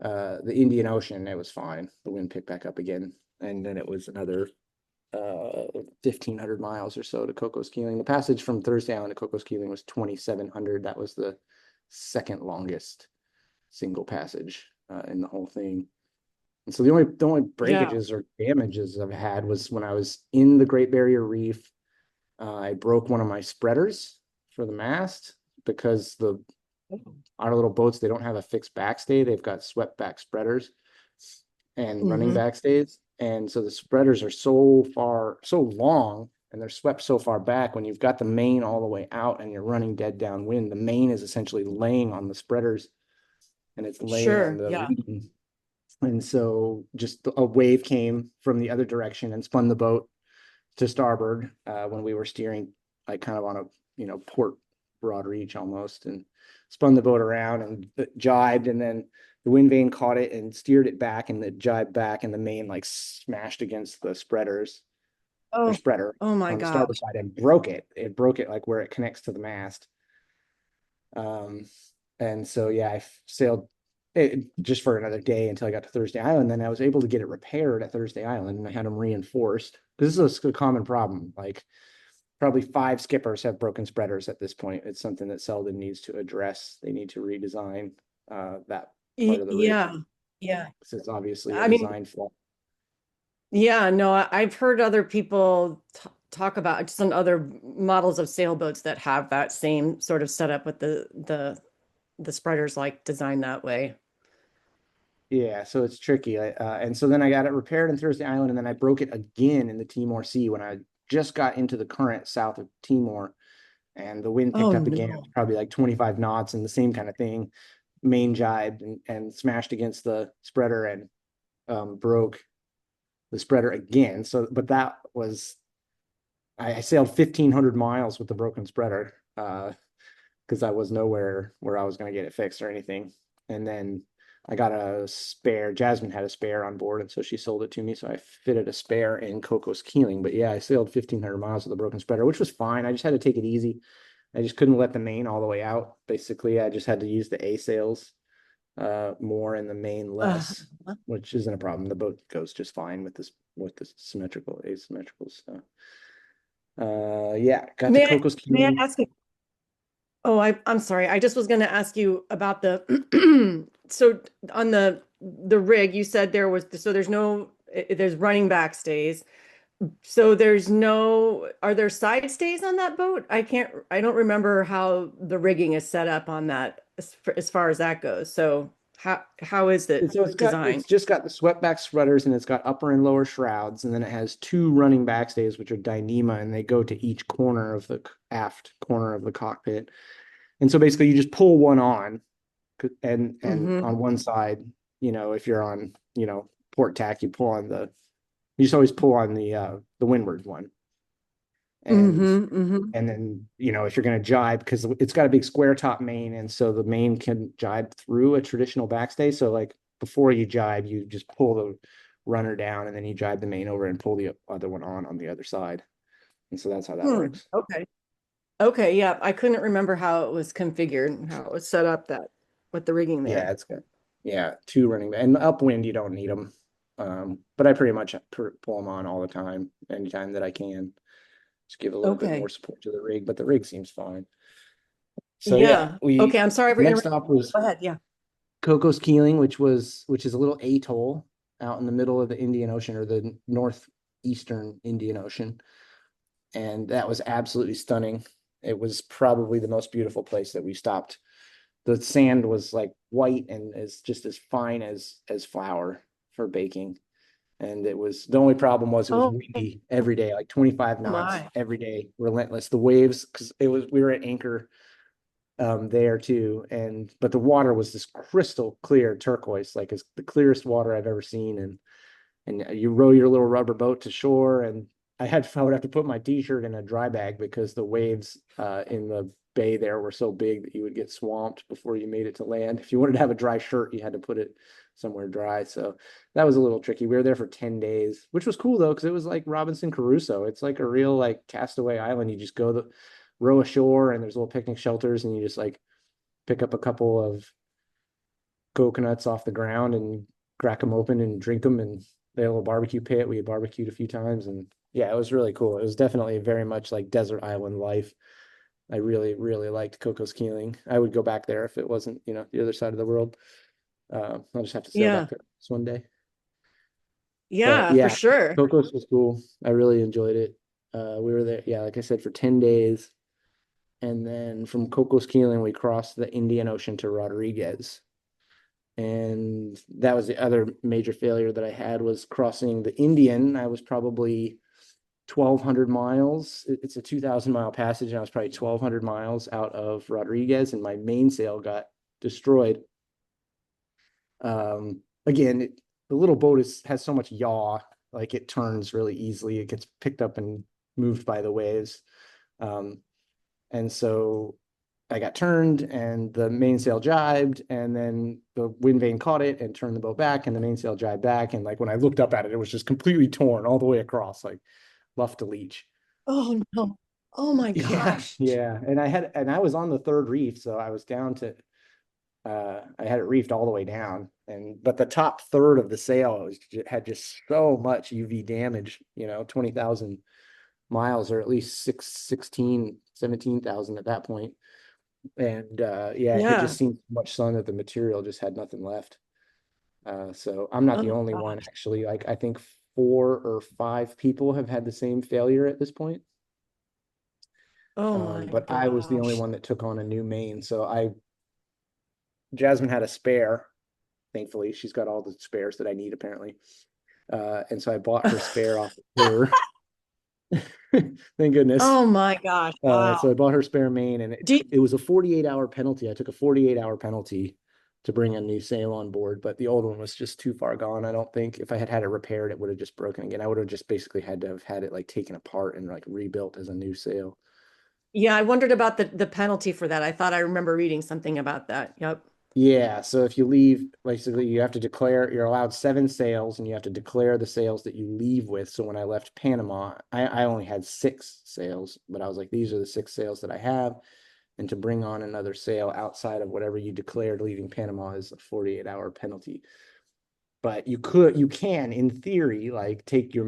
the Indian Ocean, it was fine. The wind picked back up again, and then it was another 1,500 miles or so to Cocos Keeling. The passage from Thursday Island to Cocos Keeling was 2,700. That was the second longest single passage in the whole thing. And so the only Yeah. breakages or damages I've had was when I was in the Great Barrier Reef. I broke one of my spreaders for the mast because our little boats, they don't have a fixed backstay. They've got swept back spreaders and running Mm-hmm. backstays. And so the spreaders are so far, so long, and they're swept so far back. When you've got the main all the way out and you're running dead downwind, the main is essentially laying on the spreaders and it's laying on Sure. the Yeah. rigging. And so just a wave came from the other direction and spun the boat to starboard when we were steering like kind of on a port broad reach almost, and spun the boat around and jibed, and then the wind vane caught it and steered it back, and it jibed back, and the main like smashed against the Oh, spreader oh my on the starboard gosh. side and broke it. It broke it like where it connects to the mast. Um, and so yeah, I sailed it just for another day until I got to Thursday Island. Then I was able to get it repaired at Thursday Island, and I had them reinforced because this is a common problem. Like probably five skippers have broken spreaders at this point. It's something that Selden needs to address. They need to redesign that part of the rig Yeah. Yeah. because it's obviously a I mean, design flaw. yeah, no, I've heard other people t talk about some other models of sailboats that have that same sort of setup with the spreaders like designed that way. Yeah, so it's tricky. And so then I got it repaired in Thursday Island, and then I broke it again in the Timor Sea when I just got into the current south of Timor, and the wind Oh picked up again. It was no. probably like 25 knots, and the same kind of thing. Main jibed and smashed against the spreader and broke the spreader again. So, but that was I sailed 1,500 miles with the broken spreader because I was nowhere where I was going to get it fixed or anything. And then I got a spare. Jasmine had a spare on board, and so she sold it to me. So I fitted a spare in Coco's Keeling. But yeah, I sailed 1,500 miles with a broken spreader, which was fine. I just had to take it easy. I just couldn't let the main all the way out. Basically, I just had to use the A sails more and the main Uh, less, which isn't a problem. The boat goes just fine with this symmetrical asymmetrical stuff. Yeah, got to Coco's may I Keeling. ask you? Oh, I'm sorry. I just was going to ask you about the so on the rig, you said there's no there's running back stays. So there's no, are there side stays on that boat? I don't remember how the rigging is set up on that as far as that goes. So how is And it so designed? it's just got the swept back rudders and it's got upper and lower shrouds, and then it has two running backstays which are Dyneema, and they go to each corner of the aft corner of the cockpit. And so basically you just pull one on, and Mm-hmm. on one side, if you're on, port tack, you just always pull on the windward one. And Mm-hmm. Mm-hmm. and then, if you're going to jibe, because it's got a big square top main, and so the main can jibe through a traditional backstay. So like before you jibe, you just pull the runner down, and then you jibe the main over and pull the other one on the other side. And so that's how that Hmm. works. Okay. Okay. Yeah. I couldn't remember how it was configured and how it was set up that with the rigging Yeah, there. it's good. Yeah, two running, and upwind you don't need them. But I pretty much pull them on all the time, anytime that I can. Just give a little bit more Okay. support to the rig, but the rig seems fine. So yeah, Yeah. Okay. we I'm sorry for next interrupting. stop was Go ahead. Yeah. Cocos Keeling, which is a little atoll out in the middle of the Indian Ocean, or the northeastern Indian Ocean, and that was absolutely stunning. It was probably the most beautiful place that we stopped. The sand was like white and is just as fine as flour for baking. And the only problem was it was Oh windy every day, like 25 knots my. every day, relentless. The waves, because we were at anchor there too, but the water was this crystal clear turquoise, like it's the clearest water I've ever seen. And you row your little rubber boat to shore, and I would have to put my t-shirt in a dry bag because the waves in the bay there were so big that you would get swamped before you made it to land. If you wanted to have a dry shirt, you had to put it somewhere dry. So that was a little tricky. We were there for 10 days, which was cool though, because it was like Robinson Crusoe. It's like a real like castaway island. You just go row ashore, and there's little picnic shelters, and you just like pick up a couple of coconuts off the ground and crack them open and drink them. And they had a little barbecue pit. We had barbecued a few times, and yeah, it was really cool. It was definitely very much like desert island life. I really, really liked Cocos Keeling. I would go back there if it wasn't, the other side of the world. I'll just have to sail back Yeah. there this one day. But Yeah, for yeah, sure. Cocos was cool. I really enjoyed it. We were there, yeah, like I said, for 10 days. And then from Cocos Keeling, we crossed the Indian Ocean to Rodriguez. And that was the other major failure that I had, was crossing the Indian. I was probably 1,200 miles. It's a 2,000-mile passage, and I was probably 1,200 miles out of Rodriguez, and my mainsail got destroyed. Again, the little boat has so much yaw, like it turns really easily. It gets picked up and moved by the waves. Um, and so I got turned, and the mainsail jibed, and then the wind vane caught it and turned the boat back, and the mainsail jibed back. And like when I looked up at it, it was just completely torn all the way across, like luff to leech. Oh no. Oh my Yeah, gosh. yeah. And I was on the third reef, so I was down to I had it reefed all the way down, but the top third of the sail had just so much UV damage, 20,000 miles, or at least 17,000 at that point. And yeah, it had just Yeah. seen so much sun that the material just had nothing left. So I'm not the Oh only one, gosh. actually. Like I think 4 or 5 people have had the same failure at this point. Oh my But I was the only gosh. one that took on a new main. Jasmine had a spare. Thankfully, she's got all the spares that I need apparently. And so I bought her spare off of her. Thank goodness. Oh my gosh. So I Wow. bought her spare main, and it, Do you, it was a 48-hour penalty. I took a 48-hour penalty to bring a new sail on board, but the old one was just too far gone. I don't think if I had had it repaired, it would have just broken again. I would have just basically had to have had it like taken apart and like rebuilt as a new sail. yeah, I wondered about the penalty for that. I thought I remember reading something about that. Yep. Yeah, so if you leave, basically you have to declare, you're allowed 7 sails and you have to declare the sails that you leave with. So when I left Panama, I only had 6 sails, but I was like, these are the 6 sails that I have. And to bring on another sail outside of whatever you declared leaving Panama is a 48-hour penalty. But you can, in theory, like take your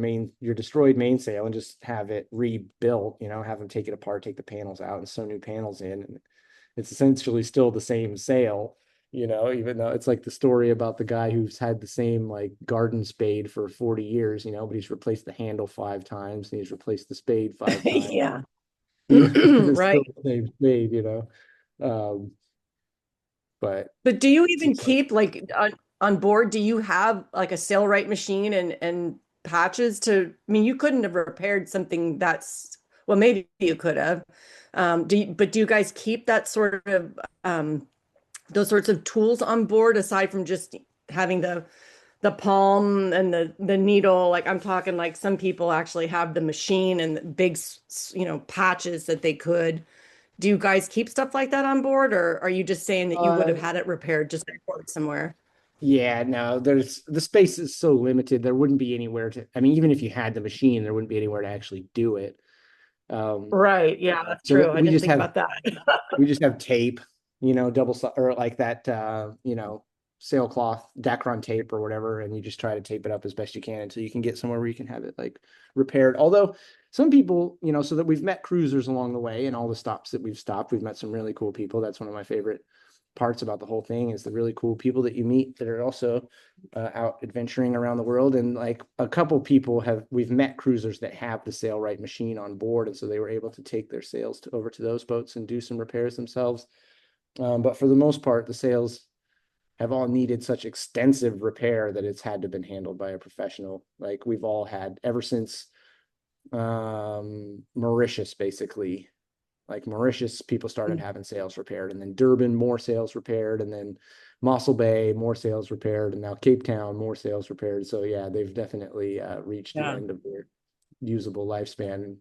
destroyed mainsail and just have it rebuilt, have them take it apart, take the panels out and sew new panels in. And it's essentially still the same sail, even though it's like the story about the guy who's had the same like garden spade for 40 years, but he's replaced the handle 5 times and he's replaced the spade 5 times. Yeah. It's Right. still the same spade. Um, but But do you so, even so keep like on board, do you have like a sailrite machine and patches to, I mean, you couldn't have repaired something that's, well, maybe you could have. But do you guys keep that sort of those sorts of tools on board aside from just having the palm and the needle? Like I'm talking like some people actually have the machine and the big, patches that they could. Do you guys keep stuff like that on board, or are you just saying that you would uh, have had it repaired just at port somewhere? Yeah, no, there's the space is so limited. There wouldn't be anywhere to, I mean, even if you had the machine, there wouldn't be anywhere to actually do it. Um, Right. Yeah, that's so true. that I we didn't just think have about that. we just have tape, or like that, sailcloth Dacron tape or whatever, and you just try to tape it up as best you can until you can get somewhere where you can have it like repaired. Although some people, so that we've met cruisers along the way and all the stops that we've stopped, we've met some really cool people. That's one of my favorite parts about the whole thing is the really cool people that you meet that are also out adventuring around the world. And like a couple people we've met cruisers that have the sailrite machine on board, and so they were able to take their sails over to those boats and do some repairs themselves. But for the most part, the sails have all needed such extensive repair that it's had to have been handled by a professional. Like we've all had ever since Mauritius, basically. Like Mauritius, people started having sails repaired, and then Durban, more sails repaired, and then Mossel Bay, more sails repaired, and now Cape Town, more sails repaired. So yeah, they've definitely reached the Yeah. end of their usable lifespan,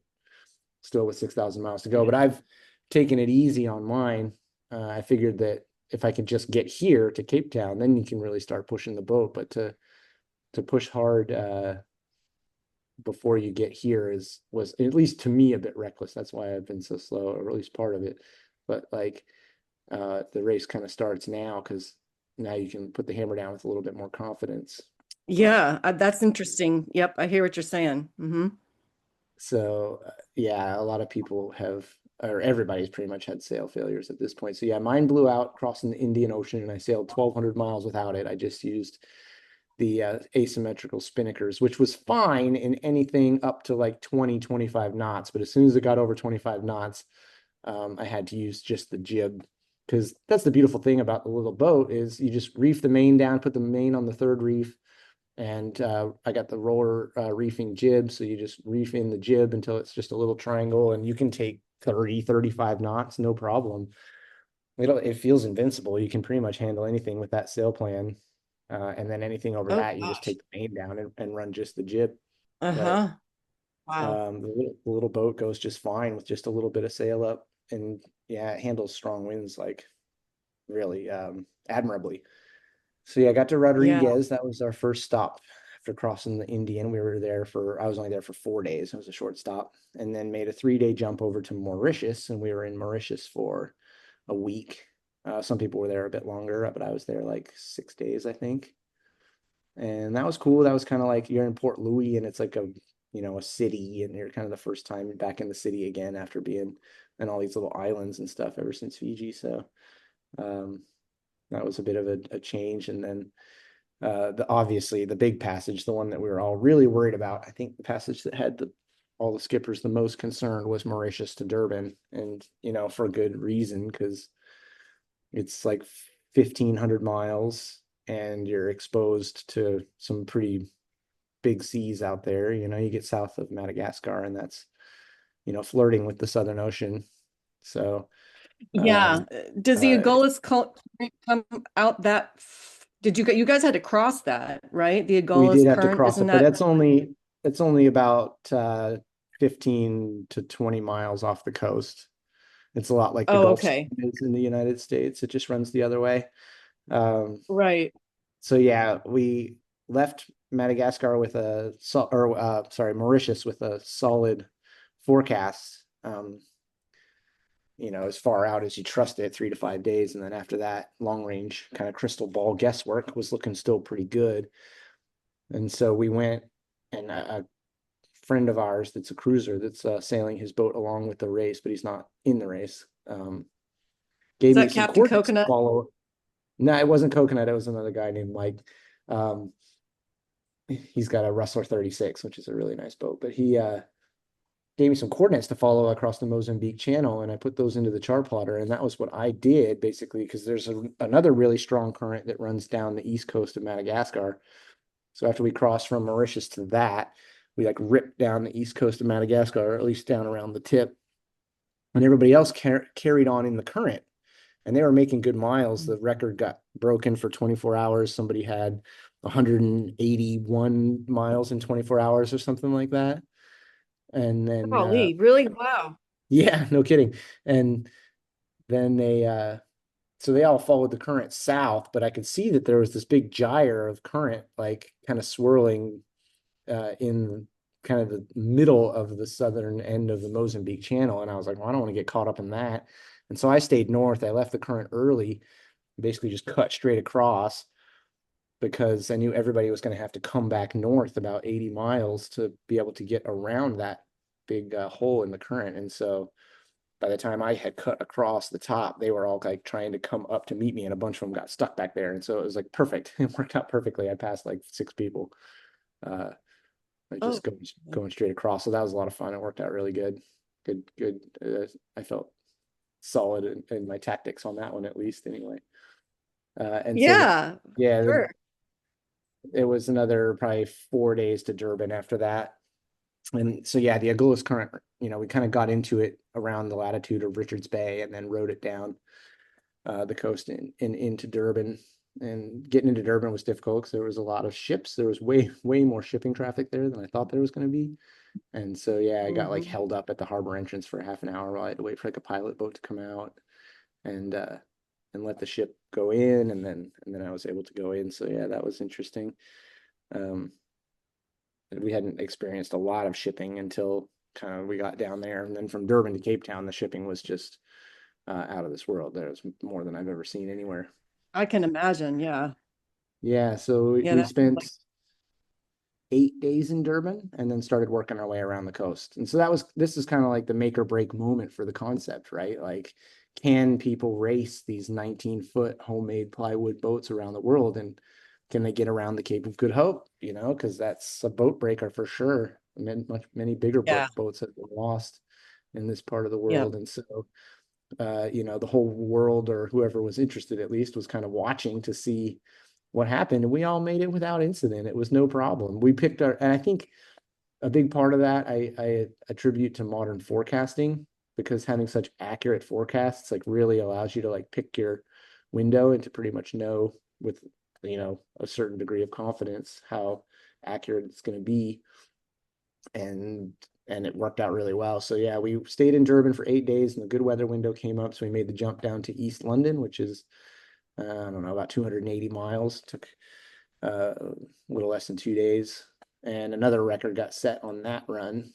still with 6,000 miles to go. Yeah. But I've taken it easy on mine. I figured that if I could just get here to Cape Town, then you can really start pushing the boat. But to push hard before you get here was at least to me a bit reckless. That's why I've been so slow, or at least part of it. But like the race kind of starts now because now you can put the hammer down with a little bit more confidence. Yeah, that's interesting. Yep, I hear what you're saying. So yeah, a lot of people have, or everybody's pretty much had sail failures at this point. So yeah, mine blew out crossing the Indian Ocean, and I sailed 1,200 miles without it. I just used the asymmetrical spinnakers, which was fine in anything up to like 20, 25 knots. But as soon as it got over 25 knots, I had to use just the jib, because that's the beautiful thing about the little boat is you just reef the main down, put the main on the third reef, and I got the roller reefing jib. So you just reef in the jib until it's just a little triangle, and you can take 30, 35 knots, no problem. It feels invincible. You can pretty much handle anything with that sail plan. And then anything over Oh that, you just gosh. take the main down and run just the jib. But Uh-huh. Wow. the little boat goes just fine with just a little bit of sail up. And yeah, it handles strong winds like really admirably. So yeah, I got to Yeah. Rodriguez. That was our first stop after crossing the Indian. I was only there for 4 days. It was a short stop. And then made a 3-day jump over to Mauritius. And we were in Mauritius for a week. Some people were there a bit longer, but I was there like 6 days, I think. And that was cool. That was kind of like you're in Port Louis and it's like a city, and you're kind of the first time back in the city again after being in all these little islands and stuff ever since Fiji. So um, that was a bit of a change. And then obviously the big passage, the one that we were all really worried about, I think the passage that had all the skippers the most concerned was Mauritius to Durban, and for good reason, because it's like 1,500 miles and you're exposed to some pretty big seas out there. You get south of Madagascar, and that's, flirting with the Southern Ocean. So, Yeah. um, Does the uh, Agulhas come out did you guys had to cross that, right? The we Agulhas did have to current, cross isn't it, but that? it's only about 15 to 20 miles off the coast. It's a lot like the Oh, Gulf okay. Stream is in the United States. It just runs the other way. Um, Right. so yeah, we left Madagascar with Mauritius with a solid forecast. As far out as you trust it, 3 to 5 days. And then after that, long range kind of crystal ball guesswork was looking still pretty good. And so we went, and a friend of ours that's a cruiser that's sailing his boat along with the race, but he's not in the race, Is gave me that some Captain coordinates to Coconut? follow. No, it wasn't Coconut. It was another guy named Mike. Um, he's got a Rustler 36, which is a really nice boat, but he gave me some coordinates to follow across the Mozambique Channel, and I put those into the chart plotter, and that was what I did basically because there's another really strong current that runs down the east coast of Madagascar. So after we crossed from Mauritius to that, we like ripped down the east coast of Madagascar, or at least down around the tip, and everybody else carried on in the current, and they were making good miles. The record got broken for 24 hours. Somebody had 181 miles in 24 hours or something like that. And then Golly, really? Wow. yeah, no kidding. And then so they all followed the current south, but I could see that there was this big gyre of current, like kind of swirling in kind of the middle of the southern end of the Mozambique Channel. And I was like, well, I don't want to get caught up in that. And so I stayed north. I left the current early, basically just cut straight across because I knew everybody was going to have to come back north about 80 miles to be able to get around that big hole in the current. And so by the time I had cut across the top, they were all like trying to come up to meet me, and a bunch of them got stuck back there. And so it was like perfect. It worked out perfectly. I passed like 6 people, uh, like Oh, just going straight across. So that was a lot of fun. It worked out really good. Good. I felt solid in my tactics on that one, at least anyway. And so then, yeah, yeah, then sure. it was another probably 4 days to Durban after that. And so, yeah, the Agulhas Current, we kind of got into it around the latitude of Richards Bay and then rode it down the coast and into Durban. And getting into Durban was difficult because there was a lot of ships. There was way more shipping traffic there than I thought there was going to be. And so, yeah, I got like Hmm. held up at the harbor entrance for half an hour while I had to wait for like a pilot boat to come out and uh, and let the ship go in, and then I was able to go in. So yeah, that was interesting. Um, we hadn't experienced a lot of shipping until kind of we got down there, and then from Durban to Cape Town, the shipping was just out of this world. There was more than I've ever seen anywhere. I can imagine. Yeah. Yeah, so we, Yeah, we that like spent 8 days in Durban and then started working our way around the coast. And so this is kind of like the make or break moment for the concept, right? Like, can people race these 19-foot homemade plywood boats around the world? And can they get around the Cape of Good Hope? Because that's a boat breaker for sure. Many bigger yeah. boats have been lost in this part of the Yeah. world. And so, the whole world, or whoever was interested at least, was kind of watching to see what happened. And we all made it without incident. It was no problem. We picked and I think a big part of that I attribute to modern forecasting, because having such accurate forecasts like really allows you to like pick your window and to pretty much know with, a certain degree of confidence how accurate it's going to be. And it worked out really well. So yeah, we stayed in Durban for 8 days, and the good weather window came up, so we made the jump down to East London, which is I don't know, about 280 miles. Took a little less than 2 days, and another record got set on that run.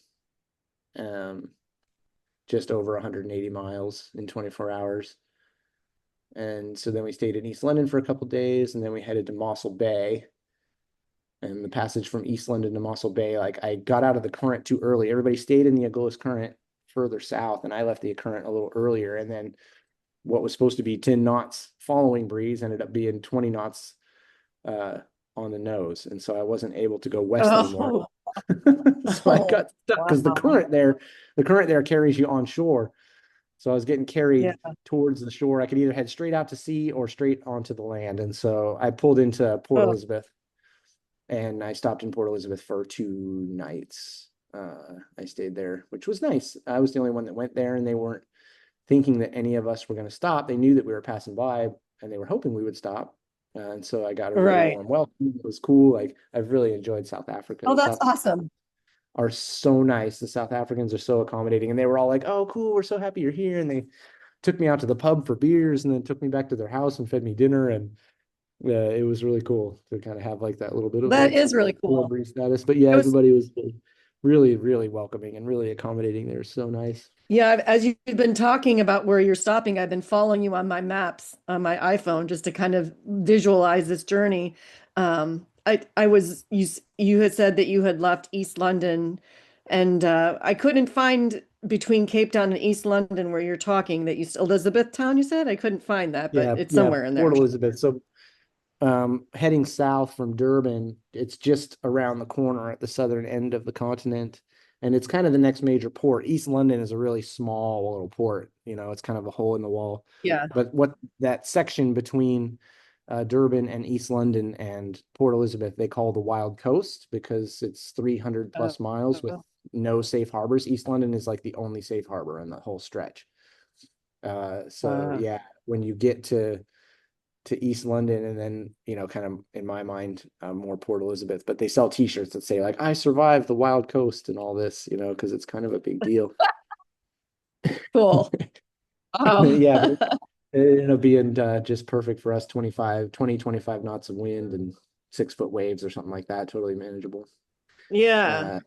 Um, just over 180 miles in 24 hours. And so then we stayed in East London for a couple days, and then we headed to Mossel Bay. And the passage from East London to Mossel Bay, like I got out of the current too early. Everybody stayed in the Agulhas Current further south, and I left the current a little earlier. And then what was supposed to be 10 knots following breeze ended up being 20 knots uh, on the nose. And so I wasn't able to go west anymore. Oh, So I oh, got stuck because the wow. current there, carries you on shore. So I was getting Yeah. carried towards the shore. I could either head straight out to sea or straight onto the land. And so I pulled into Port Oh, Elizabeth, and I stopped in Port Elizabeth for 2 nights. I stayed there, which was nice. I was the only one that went there, and they weren't thinking that any of us were going to stop. They knew that we were passing by, and they were hoping we would stop. And so I got a really right. warm welcome. It was cool. Like, I've really enjoyed South Africa. Oh, The that's South awesome. are so nice. The South Africans are so accommodating, and they were all like, "Oh, cool. We're so happy you're here." And they took me out to the pub for beers, and then took me back to their house and fed me dinner. And it was really cool to kind of have like that little bit of That like is really cool. celebrity status. But yeah, It was, everybody was really, really welcoming and really accommodating. They were so nice. yeah, as you've been talking about where you're stopping, I've been following you on my maps on my iPhone just to kind of visualize this journey. I was you had said that you had left East London, and I couldn't find between Cape Town and East London where you're talking that Elizabethtown, you said? I couldn't find that, but Yeah, it's yeah, somewhere in there. Port Elizabeth. So heading south from Durban, it's just around the corner at the southern end of the continent. And it's kind of the next major port. East London is a really small little port. It's kind of a hole in the wall. Yeah. But what that section between Durban and East London and Port Elizabeth, they call the Wild Coast because it's 300 Uh, plus miles with no safe harbors. East London is like the only safe harbor in the whole stretch. So uh, yeah, when you get to East London and then, kind of in my mind, more Port Elizabeth, but they sell t-shirts that say like, I survived the wild coast and all this, because it's kind of a big deal. cool. Wow. Yeah, but it ended up being just perfect for us, 25 knots of wind and 6 foot waves or something like that, totally manageable. Yeah. Uh,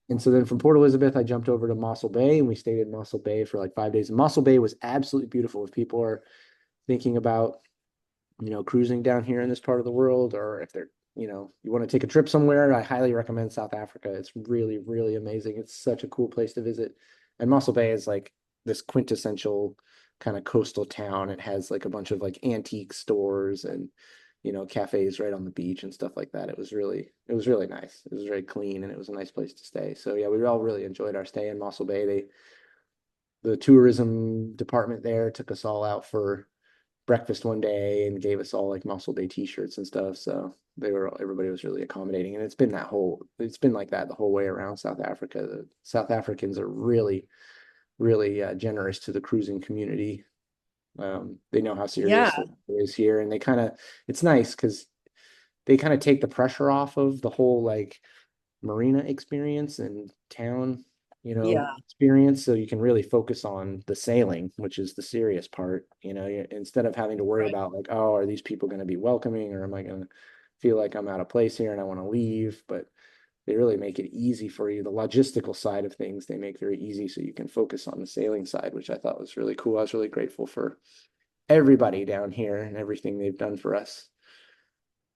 and so then from Port Elizabeth, I jumped over to Mossel Bay and we stayed in Mossel Bay for like 5 days. And Mossel Bay was absolutely beautiful. If people are thinking about cruising down here in this part of the world, or if they're, you want to take a trip somewhere, I highly recommend South Africa. It's really, really amazing. It's such a cool place to visit. And Mossel Bay is like this quintessential kind of coastal town. It has like a bunch of like antique stores and, cafes right on the beach and stuff like that. It was really nice. It was very clean and it was a nice place to stay. So yeah, we all really enjoyed our stay in Mossel Bay. The tourism department there took us all out for breakfast one day and gave us all like Muscle Day t-shirts and stuff. So everybody was really accommodating. And it's been like that the whole way around South Africa. The South Africans are really, really generous to the cruising community. They know how Yeah. serious it is here. And it's nice because they kind of take the pressure off of the whole like marina experience and town, Yeah. experience. So you can really focus on the sailing, which is the serious part, instead of having to worry Right. about like, oh, are these people going to be welcoming or am I going to feel like I'm out of place here and I want to leave? But they really make it easy for you. The logistical side of things, they make very easy so you can focus on the sailing side, which I thought was really cool. I was really grateful for everybody down here and everything they've done for us.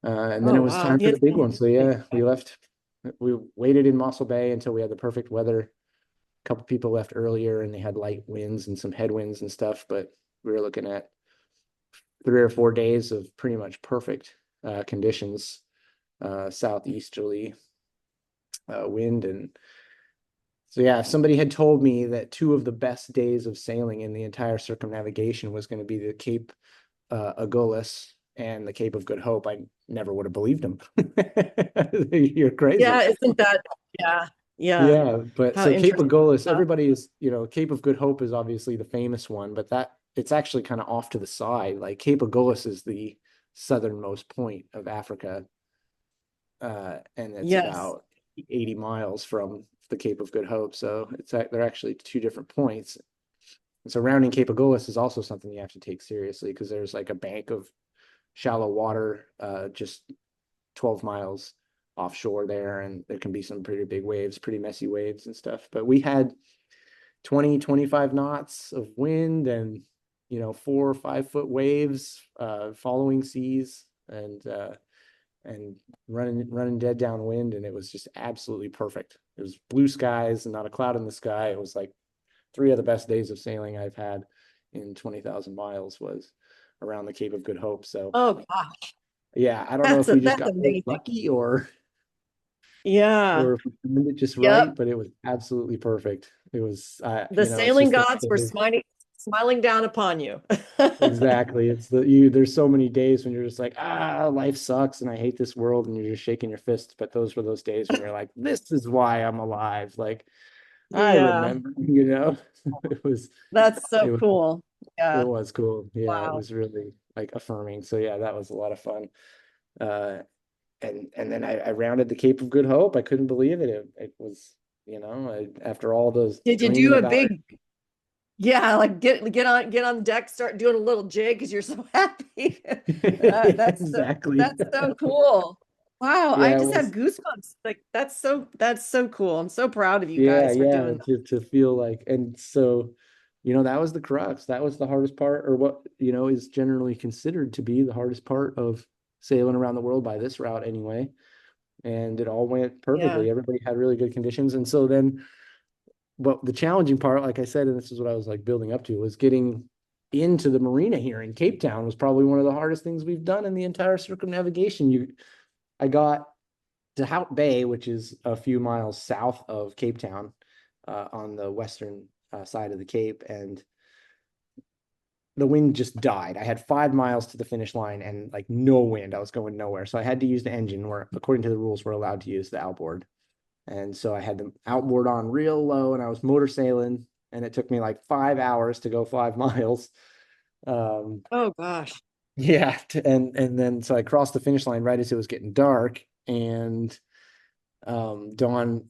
And then Oh, it was wow. time for Yeah. the big one. So yeah, we left. We waited in Mossel Bay until we had the perfect weather. A couple people left earlier and they had light winds and some headwinds and stuff, but we were looking at 3 or 4 days of pretty much perfect conditions, southeasterly wind. And so, yeah, if somebody had told me that two of the best days of sailing in the entire circumnavigation was going to be the Cape Agulhas and the Cape of Good Hope, I never would have believed them. You're Yeah. crazy. Isn't that? Yeah. Yeah. Yeah, but How so Cape interesting. Agulhas, Huh? everybody is, Cape of Good Hope is obviously the famous one, but that it's actually kind of off to the side. Like Cape Agulhas is the southernmost point of Africa, and it's Yes. about 80 miles from the Cape of Good Hope. So they're actually two different points. And so rounding Cape Agulhas is also something you have to take seriously because there's like a bank of shallow water, just 12 miles offshore there, and there can be some pretty big waves, pretty messy waves and stuff. But we had 20-25 knots of wind and 4 or 5 foot waves, following seas, and running dead downwind, and it was just absolutely perfect. It was blue skies and not a cloud in the sky. It was like 3 of the best days of sailing I've had in 20,000 miles was around the Cape of Good Hope. So Oh, gosh. yeah, I don't know if we just That's got really amazing. lucky or Yeah. if we timed it just Yep. right, but it was absolutely perfect. It was, The it's sailing just the gods were smiling down upon you. exactly. It's there's so many days when you're just like, life sucks and I hate this world and you're just shaking your fist. But those were those days when you're like, this is why I'm alive. Like I Yeah. remember, it was, That's it so was, cool. it Yeah. was cool. Yeah, it Wow. was really like affirming. So yeah, that was a lot of fun. Uh, and then I rounded the Cape of Good Hope. I couldn't believe it. It was, after all those Did you do dreaming a about it. big Yeah, like get on the deck, start doing a little jig because you're so happy. Exactly. That's so cool. Wow, I Yeah, it just have was. goosebumps. Like that's so cool. I'm so proud of you Yeah, guys for yeah, doing that. to feel like, and so, that was the crux. That was the hardest part, or what, is generally considered to be the hardest part of sailing around the world by this route anyway. And it all went Yeah. perfectly. Everybody had really good conditions. And so then, but the challenging part, like I said, and this is what I was like building up to, was getting into the marina here in Cape Town was probably one of the hardest things we've done in the entire circumnavigation. I got to Hout Bay, which is a few miles south of Cape Town, on the western side of the Cape, and the wind just died. I had 5 miles to the finish line and like no wind. I was going nowhere, so I had to use the engine. Where, according to the rules, we're allowed to use the outboard, and so I had the outboard on real low, and I was motor sailing, and it took me like 5 hours to go 5 miles. Um, Oh gosh. yeah, and then so I crossed the finish line right as it was getting dark, and Don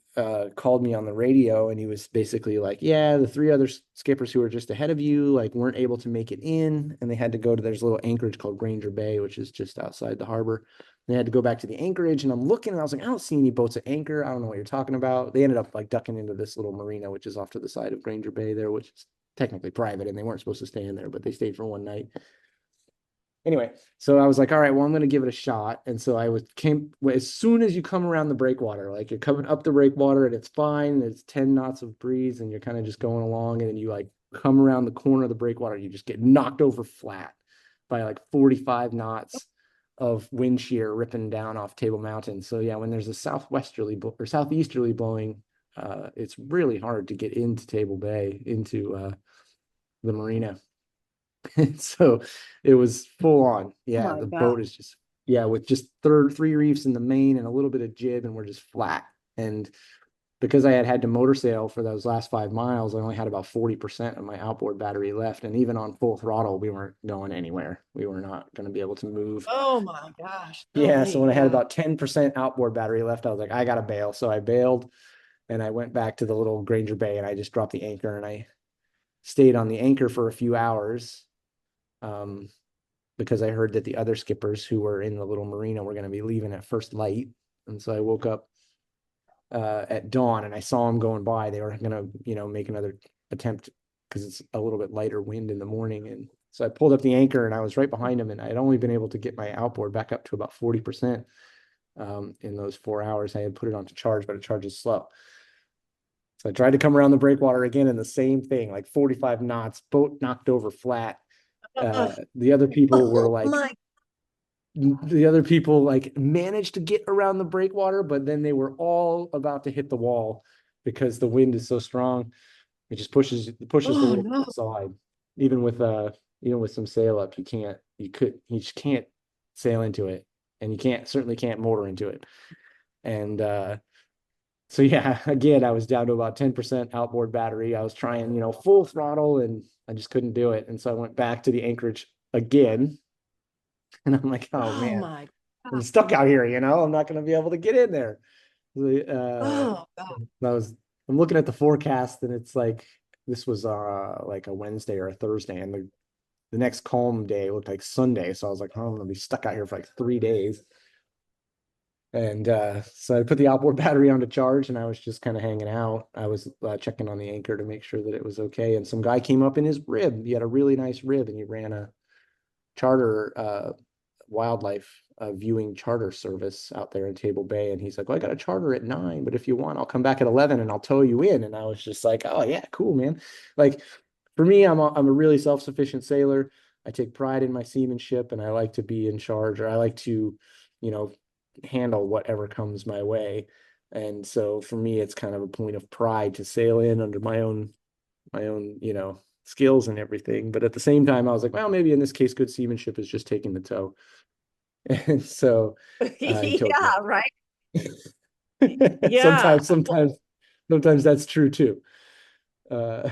called me on the radio, and he was basically like, yeah, the three other skippers who were just ahead of you like weren't able to make it in, and they had to go to, there's a little anchorage called Granger Bay, which is just outside the harbor. They had to go back to the anchorage, and I'm looking, and I was like, I don't see any boats at anchor. I don't know what you're talking about. They ended up like ducking into this little marina, which is off to the side of Granger Bay there, which is technically private, and they weren't supposed to stay in there, but they stayed for one night. Anyway, so I was like, all right, well, I'm going to give it a shot. And so I was came as soon as you come around the breakwater, like you're coming up the breakwater and it's fine. It's 10 knots of breeze and you're kind of just going along. And then you like come around the corner of the breakwater, you just get knocked over flat by like 45 knots of wind shear ripping down off Table Mountain. So yeah, when there's a southwesterly or southeasterly blowing, it's really hard to get into Table Bay, into the marina. So it was full on. Oh Yeah, my the God. boat is just, yeah, with just three reefs in the main and a little bit of jib, and we're just flat. And because I had to motor sail for those last 5 miles, I only had about 40% of my outboard battery left. And even on full throttle, we weren't going anywhere. We were not going to be able to move. Oh my gosh. No Yeah. way. So when I had Yeah. about 10% outboard battery left, I was like, I got to bail. So I bailed and I went back to the little Granger Bay, and I just dropped the anchor, and I stayed on the anchor for a few hours. Um, because I heard that the other skippers who were in the little marina were going to be leaving at first light. And so I woke up at dawn, and I saw them going by. They were going to, make another attempt because it's a little bit lighter wind in the morning. And so I pulled up the anchor, and I was right behind them, and I had only been able to get my outboard back up to about 40%, in those 4 hours. I had put it on to charge, but it charges slow. So I tried to come around the breakwater again, and the same thing, like 45 knots, boat knocked over flat. Oh, The other people were oh like, my. the other people like managed to get around the breakwater, but then they were all about to hit the wall because the wind is so strong. It just pushes the Oh wall to no. the side. Even with some sail up, you just can't sail into it, and you certainly can't motor into it. And so yeah, again, I was down to about 10% outboard battery. I was trying, full throttle, and I just couldn't do it. And so I went back to the anchorage again, and I'm like, oh Oh man, my I'm God. stuck out here, I'm not going to be able to get in there. Oh God. I was, I'm looking at the forecast, and it's like, this was like a Wednesday or a Thursday, and the next calm day looked like Sunday. So I was like, oh, I'm going to be stuck out here for like 3 days. And so I put the outboard battery on to charge, and I was just kind of hanging out. I was checking on the anchor to make sure that it was okay. And some guy came up in his rib. He had a really nice rib, and he ran a charter wildlife viewing charter service out there in Table Bay. And he's like, well, I got a charter at 9, but if you want, I'll come back at 11 and I'll tow you in. And I was just like, oh yeah, cool, man. Like, for me, I'm a really self-sufficient sailor. I take pride in my seamanship, and I like to be in charge, or I like to, you know, handle whatever comes my way. And so for me, it's kind of a point of pride to sail in under my own, skills and everything. But at the same time, I was like, well, maybe in this case, good seamanship is just taking the tow. And so he towed me Yeah, right. out. Yeah. Sometimes that's true too. Uh,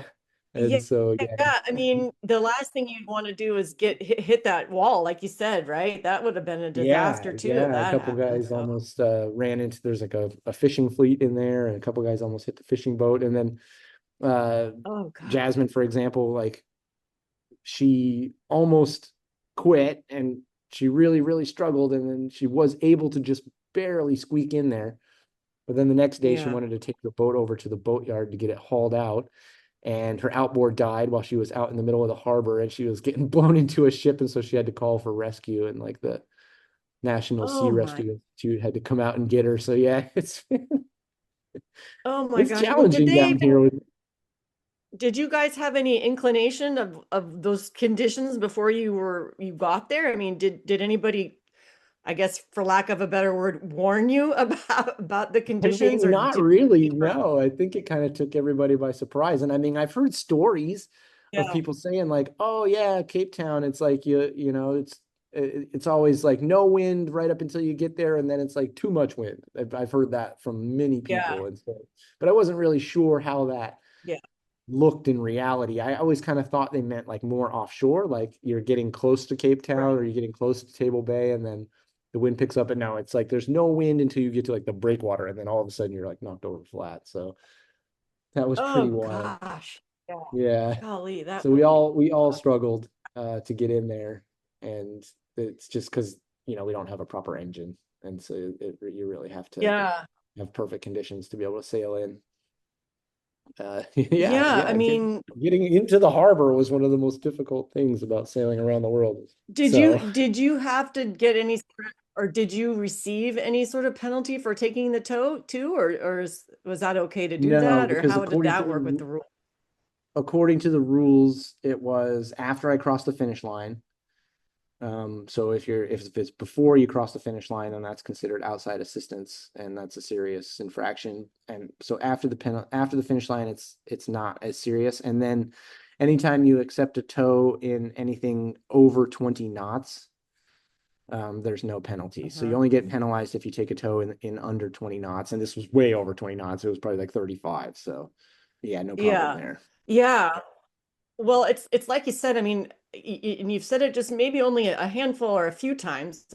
and Yeah. so yeah, Yeah. I mean, the last thing you'd want to do is hit that wall, like you said, right? That would have been a yeah, disaster too if yeah. A that couple happened. guys So, almost ran into, there's like a fishing fleet in there, and a couple guys almost hit the fishing boat. And then Uh, Oh God. Jasmine, for example, like she almost quit and she really, really struggled. And then she was able to just barely squeak in there. But then the next day, she Yeah. wanted to take her boat over to the boatyard to get it hauled out. And her outboard died while she was out in the middle of the harbor and she was getting blown into a ship. And so she had to call for rescue. And like the National Sea Oh my. Rescue Institute had to come out and get her. So yeah, Oh my it's gosh. Well, did challenging they down even here with did you guys have any inclination of those conditions before you got there? I mean, did anybody, I guess for lack of a better word, warn you about the I conditions, mean, or not did really. you just No, I think it kind of took everybody by surprise. And I mean, I've heard stories of yeah. people saying like, "Oh yeah, Cape Town, it's like it's always like no wind right up until you get there, and then it's like too much wind." I've heard that from many Yeah. people, and so, but I wasn't really sure how that Yeah. looked in reality. I always kind of thought they meant like more offshore, like you're getting close to Cape Town Right. or you're getting close to Table Bay, and then the wind picks up. And now it's like there's no wind until you get to like the breakwater, and then all of a sudden you're like knocked over flat. So that was Oh pretty wild. gosh. Yeah. Yeah. Golly, that So would be we all tough. struggled to get in there, and it's just because we don't have a proper engine, and so you really have to Yeah. have perfect conditions to be able to sail in. Yeah. I yeah. mean, Getting into the harbor was one of the most difficult things about sailing around the world. did you So, did you have to get any or did you receive any sort of penalty for taking the tow too, was that okay to do no, that, or because how did that work with the rule? according to the rules, it was after I crossed the finish line. So if it's before you cross the finish line, then that's considered outside assistance, and that's a serious infraction. And so after the finish line, it's not as serious. And then anytime you accept a tow in anything over 20 knots, there's no penalty. So you Uh-huh. only get penalized if you take a tow in under 20 knots. And this was way over 20 knots. It was probably like 35. So yeah, no problem Yeah. there. Yeah. Well, it's like you said, I mean, and you've said it just maybe only a handful or a few times,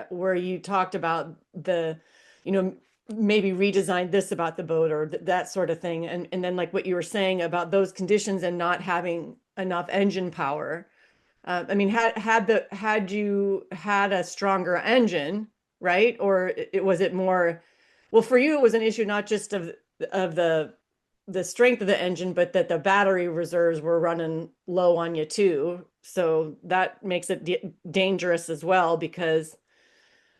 where you talked about you know, maybe redesign this about the boat or that sort of thing. And then like what you were saying about those conditions and not having enough engine power. I mean, had you had a stronger engine, right? Or was it more, well, for you, it was an issue not just of the strength of the engine, but that the battery reserves were running low on you too. So that makes it dangerous as well, because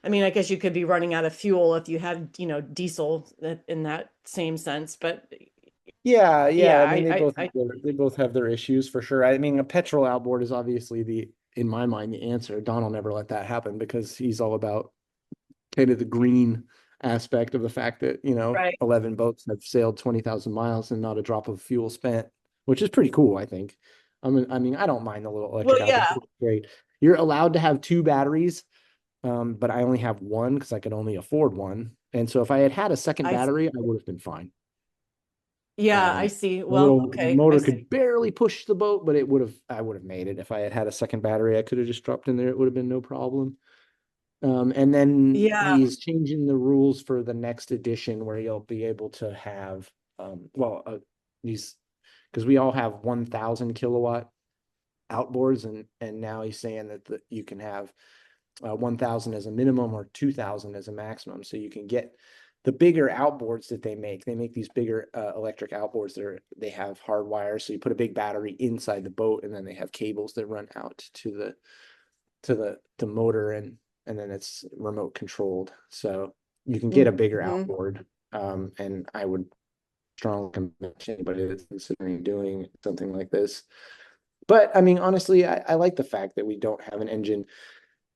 I mean, I guess you could be running out of fuel if you had, diesel in that same sense. But Yeah. yeah, I mean, I they both have their issues for sure. I mean, a petrol outboard is obviously in my mind, the answer. Don will never let that happen because he's all about kind of the green aspect of the fact that, right. 11 boats have sailed 20,000 miles and not a drop of fuel spent, which is pretty cool, I think. I mean, I don't mind the little Well, electric outboard. yeah, It's great. You're allowed to have two batteries, but I only have one because I could only afford one. And so if I had had a second I battery, I would have been fine. yeah, I Um, see. the Well, little okay, I motor see. could barely push the boat, but I would have made it. If I had had a second battery, I could have just dropped in there. It would have been no problem. And then Yeah, he's changing the rules for the next edition where you'll be able to have, these, because we all have 1,000 kilowatt outboards, and now he's saying that you can have 1,000 as a minimum or 2,000 as a maximum. So you can get the bigger outboards that they make. They make these bigger electric outboards that they have hard wires. So you put a big battery inside the boat, and then they have cables that run out to the motor, and then it's remote controlled. So you can get a bigger hmm outboard. And I would strongly recommend anybody that's considering doing something like this. But I mean, honestly, I like the fact that we don't have an engine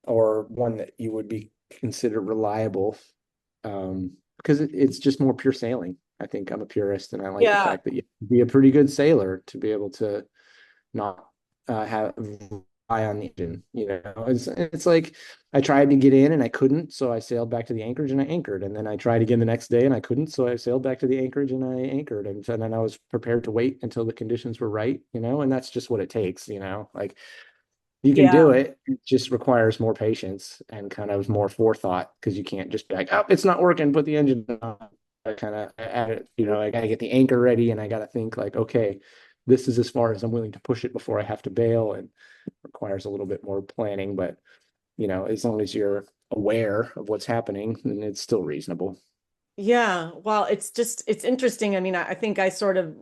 or one that you would be considered reliable, because it's just more pure sailing. I think I'm a purist, and I like the yeah, fact that you have to be a pretty good sailor to be able to not have rely on the engine. It's like I tried to get in and I couldn't, so I sailed back to the anchorage and I anchored, and then I tried again the next day and I couldn't, so I sailed back to the anchorage and I anchored, and then I was prepared to wait until the conditions were right, and that's just what it takes. Like you can yeah. do it. It just requires more patience and kind of more forethought because you can't just be like, oh, it's not working, put the engine on. kind of at it, I got to get the anchor ready and I got to think like, okay, this is as far as I'm willing to push it before I have to bail, and requires a little bit more planning. But, as long as you're aware of what's happening, then it's still reasonable. Yeah, well, it's interesting. I mean, I think I sort of,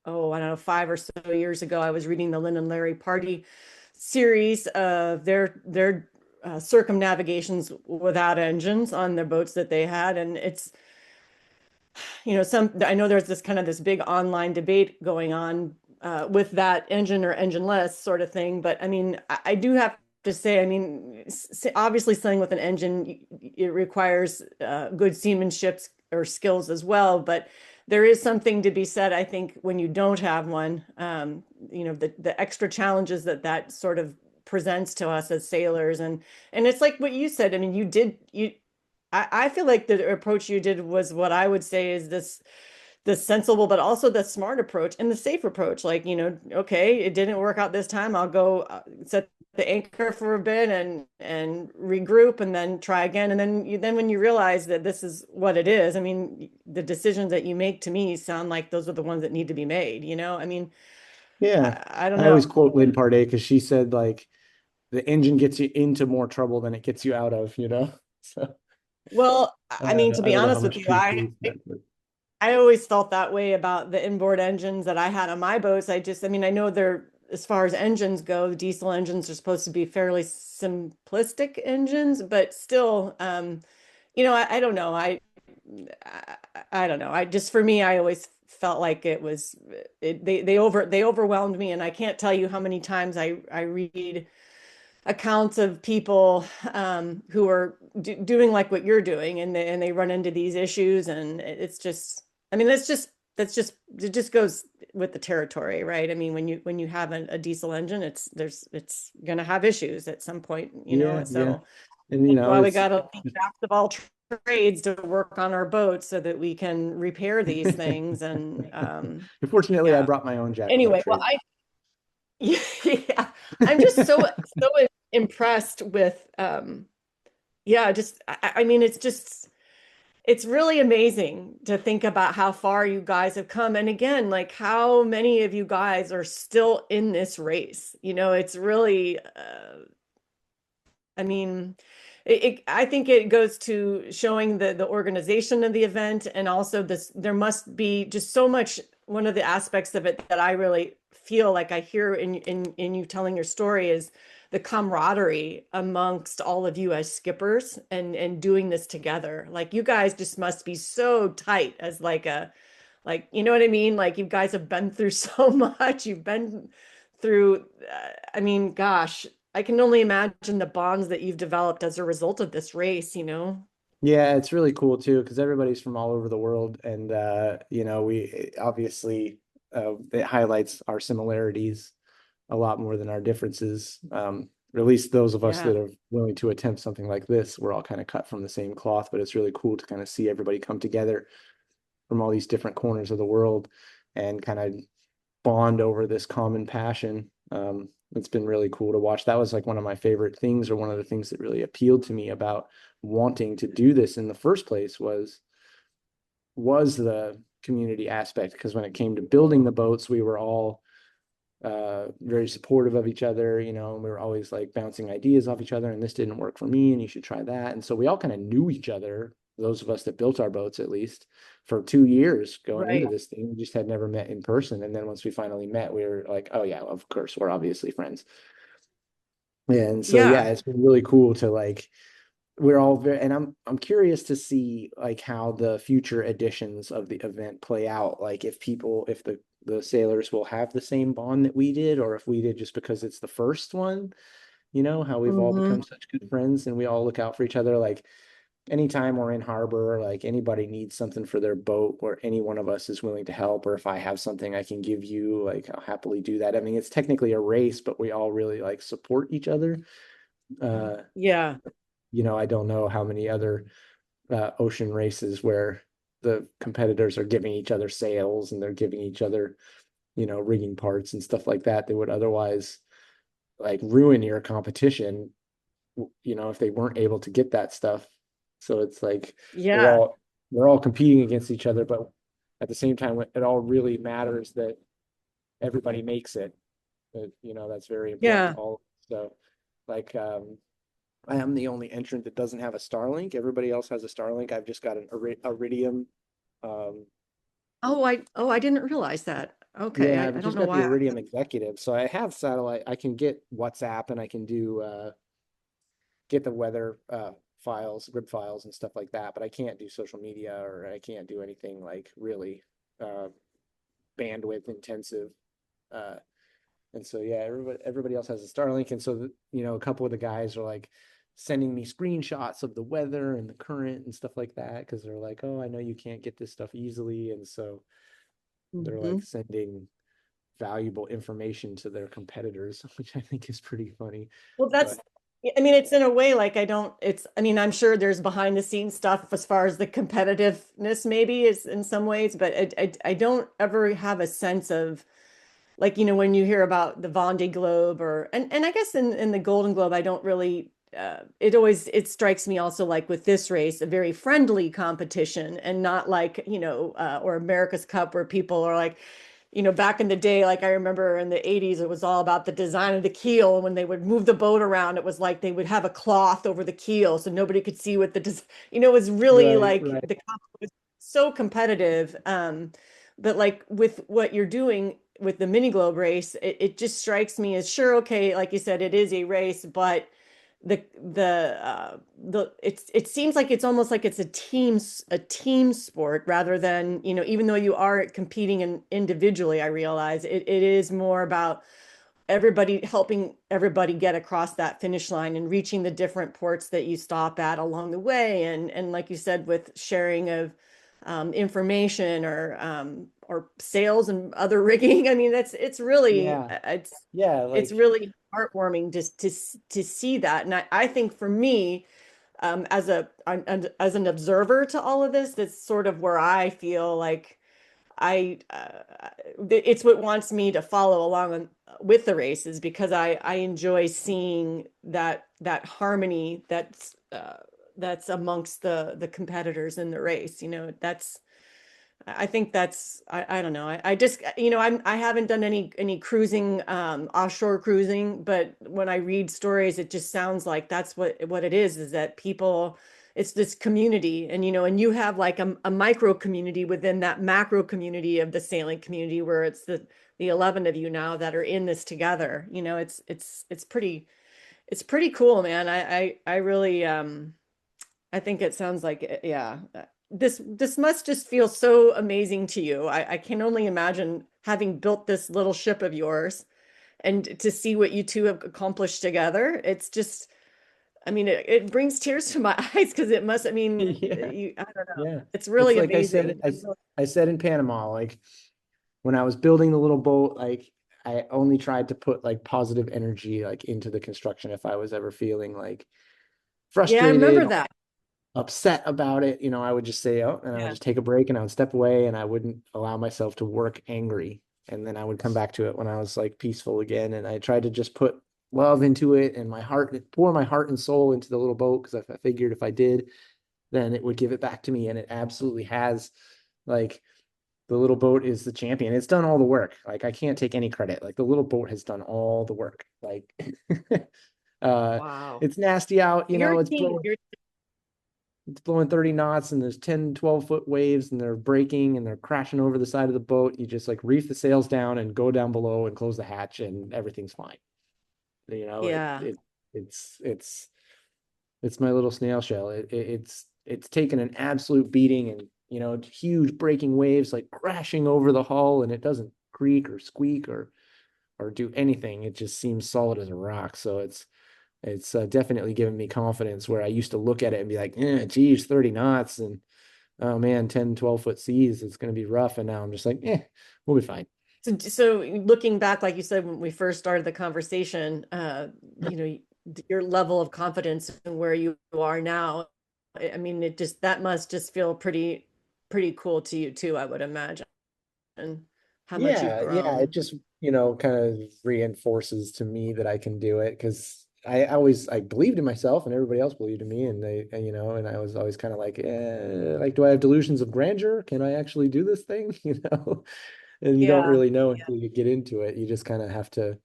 oh, I don't know, 5 or so years ago, I was reading the Lynn and Larry Party series of their circumnavigations without engines on their boats that they had, and it's, some I know there's this kind of this big online debate going on with that engine or engineless sort of thing. But I mean, I do have to say, I mean, obviously sailing with an engine, it requires good seamanship or skills as well. But there is something to be said, I think, when you don't have one, the extra challenges that sort of presents to us as sailors. And it's like what you said. I mean, I feel like the approach you did was what I would say is this sensible, but also the smart approach and the safe approach. Like, okay, it didn't work out this time. I'll go set the anchor for a bit and regroup and then try again. And then when you realize that this is what it is, I mean, the decisions that you make to me sound like those are the ones that need to be made, I mean, Yeah. I don't I know. always quote Lynn Parday because she said like the engine gets you into more trouble than it gets you out of. So Well, I mean, to I be don't know how honest with much you, truth there is in that, but I always felt that way about the inboard engines that I had on my boats. I mean, I know they're, as far as engines go, the diesel engines are supposed to be fairly simplistic engines, but still, I don't know. I, I don't know. I just, for me, I always felt like they overwhelmed me. And I can't tell you how many times I read accounts of people who are doing like what you're doing, and they run into these issues, and it's just, I mean, it just goes with the territory, right? I mean, when you have a diesel engine, it's gonna have issues at some point, yeah, yeah. so And that's why we gotta be jacks of all trades to work on our boats so that we can repair these things. And Unfortunately, I yeah, brought my own jack of all anyway, well, trades. yeah, I'm just so impressed with yeah, just I mean, it's really amazing to think about how far you guys have come. And again, like how many of you guys are still in this race. It's really I mean, I think it goes to showing the organization of the event, and also this, there must be just so much. One of the aspects of it that I really feel like I hear in you telling your story is the camaraderie amongst all of you as skippers, and doing this together. Like you guys just must be so tight as like, you know what I mean? Like you guys have been through so much. You've been through, I mean, gosh, I can only imagine the bonds that you've developed as a result of this race. Yeah, it's really cool too because everybody's from all over the world, and we obviously it highlights our similarities a lot more than our differences. Or at least those of us Yeah. that are willing to attempt something like this, we're all kind of cut from the same cloth. But it's really cool to kind of see everybody come together from all these different corners of the world and kind of bond over this common passion. It's been really cool to watch. That was like one of my favorite things, or one of the things that really appealed to me about wanting to do this in the first place was the community aspect. Because when it came to building the boats, we were all very supportive of each other, and we were always like bouncing ideas off each other, and this didn't work for me and you should try that. And so we all kind of knew each other, those of us that built our boats at least, for 2 years going into Right. this thing. We just had never met in person. And then once we finally met, we were like, oh yeah, of course, we're obviously friends. And so yeah, Yeah. it's been really cool to like, we're all very, and I'm curious to see like how the future editions of the event play out. Like if the sailors will have the same bond that we did, or if we did just because it's the first one, how we've all Hmm. become such good friends and we all look out for each other. Like anytime we're in harbor, like anybody needs something for their boat, or any one of us is willing to help, or if I have something I can give you, like I'll happily do that. I mean, it's technically a race, but we all really like support each other. Uh, Yeah. I don't know how many other ocean races where the competitors are giving each other sails and they're giving each other, rigging parts and stuff like that would otherwise like ruin your competition, if they weren't able to get that stuff. So it's like we're Yeah. all we're all competing against each other, but at the same time, it all really matters that everybody makes it. That's very important to Yeah. all. So, like, I am the only entrant that doesn't have a Starlink. Everybody else has a Starlink. I've just got an Iridium. Um, Oh, I didn't realize that. Okay. yeah, I, I've I don't just know got the why. Iridium Executive, so I have satellite. I can get WhatsApp and I can do get the weather files, grid files, and stuff like that. But I can't do social media or I can't do anything like really uh, bandwidth intensive. Uh, And so yeah, everybody else has a Starlink, and so a couple of the guys are like sending me screenshots of the weather and the current and stuff like that because they're like, oh, I know you can't get this stuff easily, and so they're like Mhm. sending valuable information to their competitors, which I think is pretty funny. Well, But I mean, it's in a way like I don't, I mean, I'm sure there's behind the scenes stuff as far as the competitiveness maybe is in some ways, but I don't ever have a sense of like, when you hear about the Vendée Globe and I guess in the Golden Globe, I don't really, it strikes me also like with this race, a very friendly competition and not like, or America's Cup where people are like, back in the day, like I remember in the 80s, it was all about the design of the keel. And when they would move the boat around, it was like they would have a cloth over the keel so nobody could see what it was really right, like right. the was so competitive. But like with what you're doing with the mini globe race, it just strikes me as sure, okay, like you said, it is a race, but it seems like it's almost like it's a team sport rather than, even though you are competing individually, I realize it is more about everybody helping everybody get across that finish line and reaching the different ports that you stop at along the way. And like you said, with sharing of information or sales and other rigging. I mean, it's really Yeah, yeah, it's like really heartwarming just to see that. And I think for me, as an observer to all of this, that's sort of where I feel like it's what wants me to follow along with the races because I enjoy seeing that harmony that's amongst the competitors in the race. I think I don't know. I just I haven't done any cruising offshore cruising, but when I read stories, it just sounds like that's what it is that people it's this community and you have like a micro community within that macro community of the sailing community where it's the 11 of you now that are in this together. It's pretty cool, man. I really I think it sounds like yeah. This must just feel so amazing to you. I can only imagine having built this little ship of yours and to see what you two have accomplished together. It's just, I mean, it brings tears to my eyes because it must, I mean, yeah, I don't know. yeah. It's It's really like amazing. I said in Panama, like when I was building the little boat, like I only tried to put like positive energy like into the construction if I was ever feeling like Yeah, I remember frustrated, that. upset about it, I would just say, oh, and I would Yeah. just take a break and I would step away and I wouldn't allow myself to work angry. And then I would come back to it when I was like peaceful again. And I tried to just put love into it and my heart, pour my heart and soul into the little boat because I figured if I did, then it would give it back to me. And it absolutely has. Like the little boat is the champion. It's done all the work. Like I can't take any credit. Like the little boat has done all the work. Like uh Wow. it's nasty out, You're a it's team. blowing 30 knots and there's 10, 12-foot waves and they're breaking and they're crashing over the side of the boat. You just like reef the sails down and go down below and close the hatch and everything's fine. You know, it, Yeah. it it's it's my little snail shell. It's taken an absolute beating and huge breaking waves like crashing over the hull and it doesn't creak or squeak or do anything. It just seems solid as a rock. So it's definitely given me confidence where I used to look at it and be like, geez, 30 knots and oh man, 10, 12-foot seas, it's going to be rough. And now I'm just like, we'll be fine. So looking back, like you said, when we first started the conversation, your level of confidence and where you are now, I mean, that must just feel pretty cool to you too, I would imagine, how much you've Yeah, yeah. It grown. just, kind of reinforces to me that I can do it because I believed in myself and everybody else believed in me, and and I was always kind of like, like, do I have delusions of grandeur? Can I actually do this thing? And you don't Yeah. really know until you get into it. You just kind of have to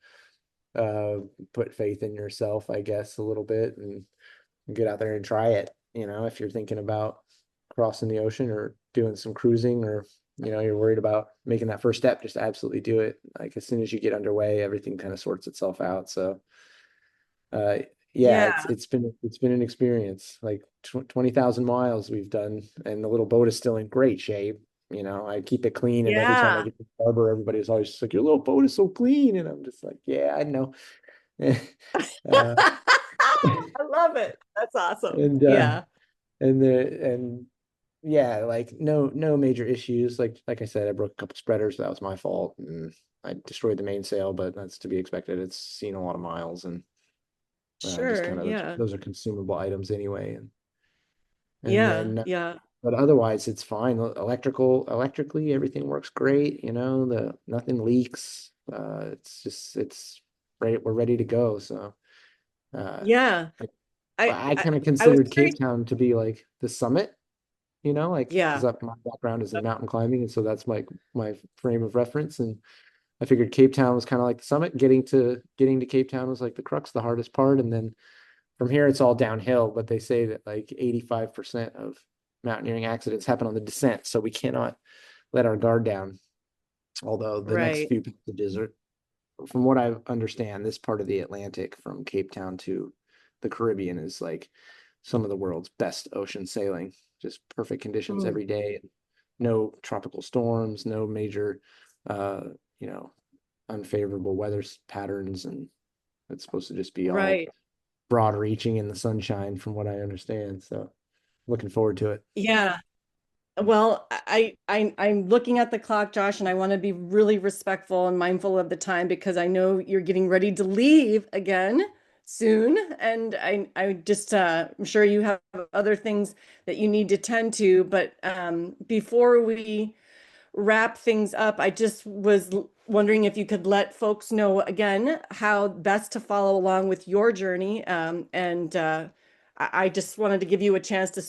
uh put faith in yourself, I guess, a little bit, and get out there and try it. If you're thinking about crossing the ocean or doing some cruising, or you're worried about making that first step, just absolutely do it. Like, as soon as you get underway, everything kind of sorts itself out. So uh yeah, Yeah. it's been an experience. Like 20,000 miles we've done, and the little boat is still in great shape. I keep it clean, and every time I Yeah. get to the harbor, everybody's always just like, your little boat is so clean, and I'm just like, yeah, I know. uh I love it. That's awesome. and Yeah. and yeah, like, no major issues. Like I said, I broke a couple spreaders. That was my fault, and I destroyed the mainsail, but that's to be expected. It's seen a lot of miles, and just Sure. kind of Yeah. those are consumable items anyway. And Yeah. then Yeah. but otherwise it's fine. Electrically, everything works great. The nothing leaks. It's right. We're ready to go. So uh, Yeah. I, I, I I kind of I was considered curious. Cape Town to be like the summit. Like, because Yeah. my background is in mountain climbing, and so that's my frame of reference. And I figured Cape Town was kind of like the summit. Getting to Cape Town was like the crux, the hardest part, and then from here it's all downhill. But they say that like 85% of mountaineering accidents happen on the descent, so we cannot let our guard down. Although the next Right. few passages are, from what I understand, this part of the Atlantic from Cape Town to the Caribbean is like some of the world's best ocean sailing. Just perfect conditions Mm. every day. No tropical storms, no major, uh, you know, unfavorable weather patterns, and it's supposed to just be all Right. broad reaching in the sunshine, from what I understand. So looking forward to it. Yeah. Well, I'm looking at the clock, Josh, and I want to be really respectful and mindful of the time because I know you're getting ready to leave again soon, and I just I'm sure you have other things that you need to tend to. But before we wrap things up, I just was wondering if you could let folks know again how best to follow along with your journey. And I just wanted to give you a chance to,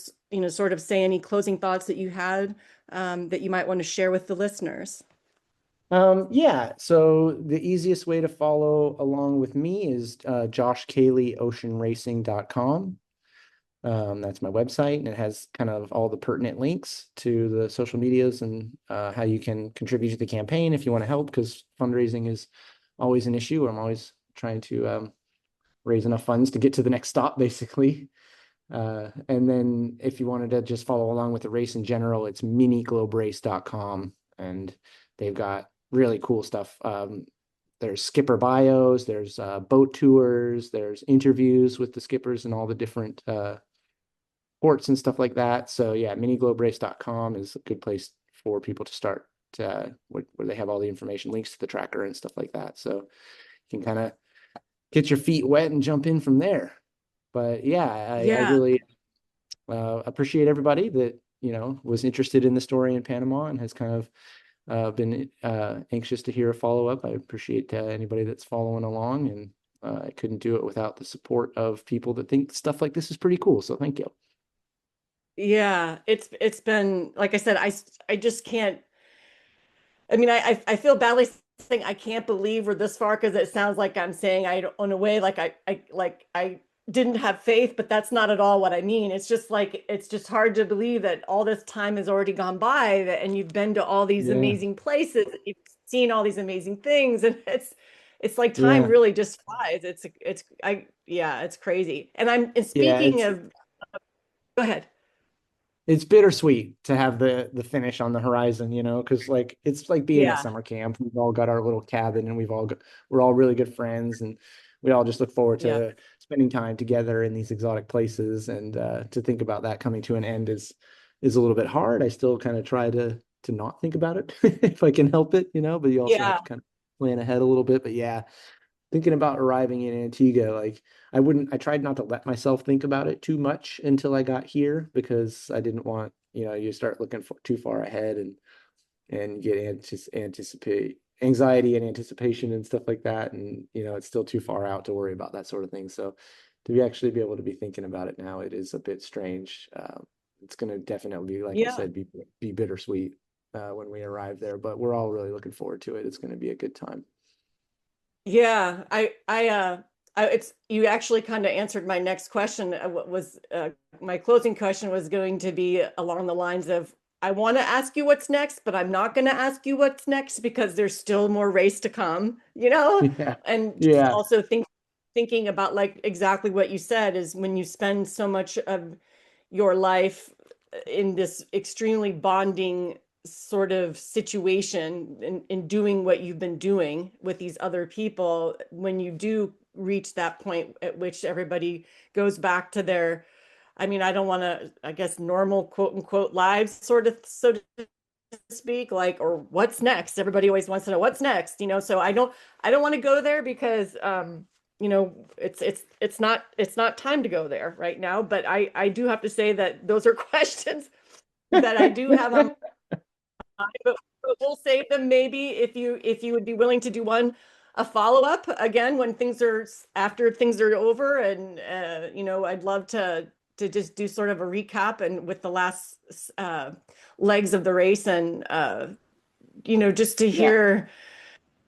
sort of say any closing thoughts that you had that you might want to share with the listeners. Yeah, so the easiest way to follow along with me is joshcaleyoceanracing.com. That's my website, and it has kind of all the pertinent links to the social medias, and how you can contribute to the campaign if you want to help, because fundraising is always an issue. I'm always trying to raise enough funds to get to the next stop, basically. And then if you wanted to just follow along with the race in general, it's miniglobrace.com, and they've got really cool stuff. There's skipper bios, there's boat tours, there's interviews with the skippers and all the different ports and stuff like that. So yeah, miniglobrace.com is a good place for people to start, where they have all the information, links to the tracker and stuff like that. So you can kind of get your feet wet and jump in from there. But yeah, I Yeah, really appreciate everybody that was interested in the story in Panama and has kind of been anxious to hear a follow-up. I appreciate anybody that's following along, and I couldn't do it without the support of people that think stuff like this is pretty cool. So thank you. yeah. It's been like I said, I just can't. I mean, I feel badly saying I can't believe we're this far because it sounds like I'm saying I don't, in a way, like I didn't have faith, but that's not at all what I mean. It's just like it's just hard to believe that all this time has already gone by and you've been to all these Yeah, amazing places, you've seen all these amazing things, and it's like time yeah, really just flies. It's I yeah, it's crazy. And yeah. speaking of, go ahead. It's bittersweet to have the finish on the horizon, because like it's like being at Yeah, summer camp. We've all got our little cabin, and we're all really good friends, and we all just look forward yeah, to spending time together in these exotic places. And to think about that coming to an end is a little bit hard. I still kind of try to not think about it if I can help it, but you also have yeah, to kind of plan ahead a little bit. But yeah, thinking about arriving in Antigua, like I tried not to let myself think about it too much until I got here, because I didn't want, you start looking too far ahead, and get anxiety and anticipation and stuff like that. And, it's still too far out to worry about that sort of thing. So to actually be able to be thinking about it now, it is a bit strange. It's going to definitely be, like I Yeah. said, be bittersweet when we arrive there, but we're all really looking forward to it. It's going to be a good time. Yeah, it's you actually kind of answered my next question. What was my closing question was going to be along the lines of, I want to ask you what's next, but I'm not going to ask you what's next because there's still more race to come, Yeah. and just Yeah. also thinking about like exactly what you said is when you spend so much of your life in this extremely bonding sort of situation in doing what you've been doing with these other people, when you do reach that point at which everybody goes back to their, I mean, I don't want to, I guess, normal quote unquote lives, sort of, so to speak, like, or what's next? Everybody always wants to know what's next, so I don't want to go there because it's not time to go there right now, but I do have to say that those are questions that I do have on my mind, but we'll save them maybe if you would be willing to do a follow-up again when after things are over, and I'd love to just do sort of a recap and with the last legs of the race, and just to Yeah. hear.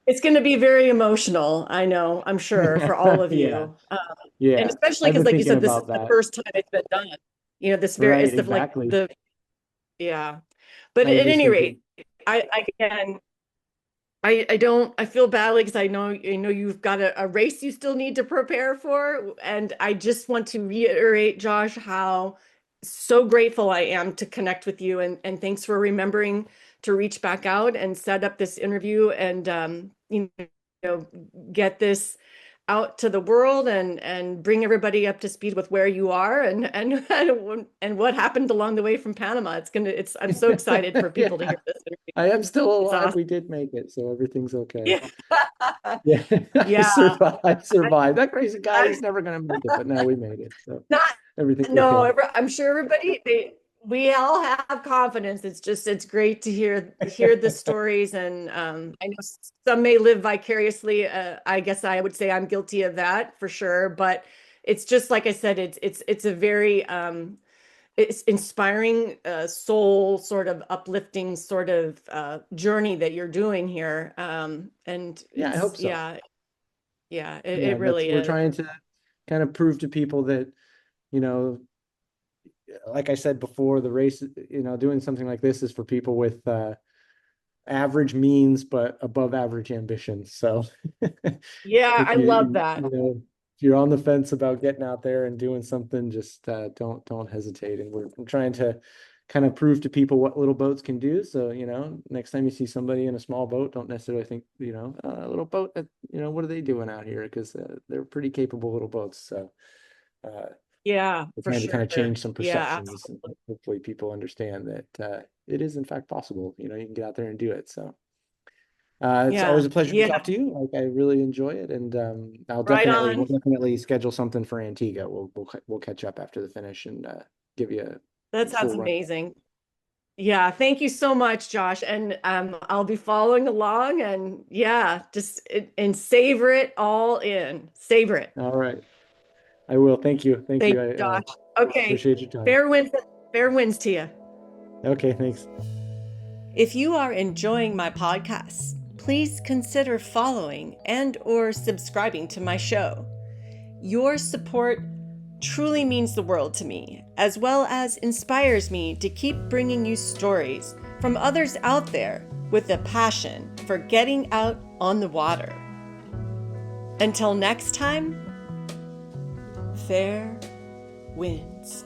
It's going to be very emotional, I know, I'm sure, for all of Yeah. you. And Yeah. especially I've because, been like you thinking said, this is about the that. first time it's been done. Right. It's the like Exactly. yeah. But I was at just any thinking. rate, again, I feel badly because I know you've got a race you still need to prepare for. And I just want to reiterate, Josh, how so grateful I am to connect with you, and thanks for remembering to reach back out and set up this interview, and know, get this out to the world, and bring everybody up to speed with where you are, and what happened along the way from Panama. I'm so excited for people to Yeah. hear this interview. I am still It's alive. awesome. We did make it, so everything's okay. Yeah. Yeah. I Yeah. survived. I survived. That crazy guy, I, he's never gonna make it, but now we made it. So not everything's No, okay. I'm sure we all have confidence. It's great to hear the stories, and I know some may live vicariously. I guess I would say I'm guilty of that for sure. But it's just like I said, it's a very it's inspiring, soul sort of uplifting sort of journey that you're doing here. And Yeah, I hope so. it Yeah, really we're is. trying to kind of prove to people that, you know, like I said before, the race, doing something like this is for people with average means but above average ambitions. So Yeah, if I you love you that. know if you're on the fence about getting out there and doing something, just don't hesitate. And I'm trying to kind of prove to people what little boats can do. So, next time you see somebody in a small boat, don't necessarily think, a little boat that, what are they doing out here? Because they're pretty capable little boats. So uh, Yeah, we're for trying to kind of sure. change some Yeah, perceptions, and hopefully people understand that it is in fact possible. You can get out there and do it. So it's always yeah, a pleasure to yeah. talk to you. Like, I really enjoy it, and Right we'll on. definitely schedule something for Antigua. We'll catch up after the finish and give you That a sounds full run. amazing. Yeah, thank you so much, Josh. And I'll be following along, and yeah, just and savor it all in. Savor it. All right, I will. Thank you. Thank Thank you. you, I Josh. Okay. appreciate your time. Fair winds, fair winds to you. Okay, thanks. If you are enjoying my podcasts, please consider following and/or subscribing to my show. Your support truly means the world to me, as well as inspires me to keep bringing you stories from others out there with a passion for getting out on the water. Until next time, fair winds.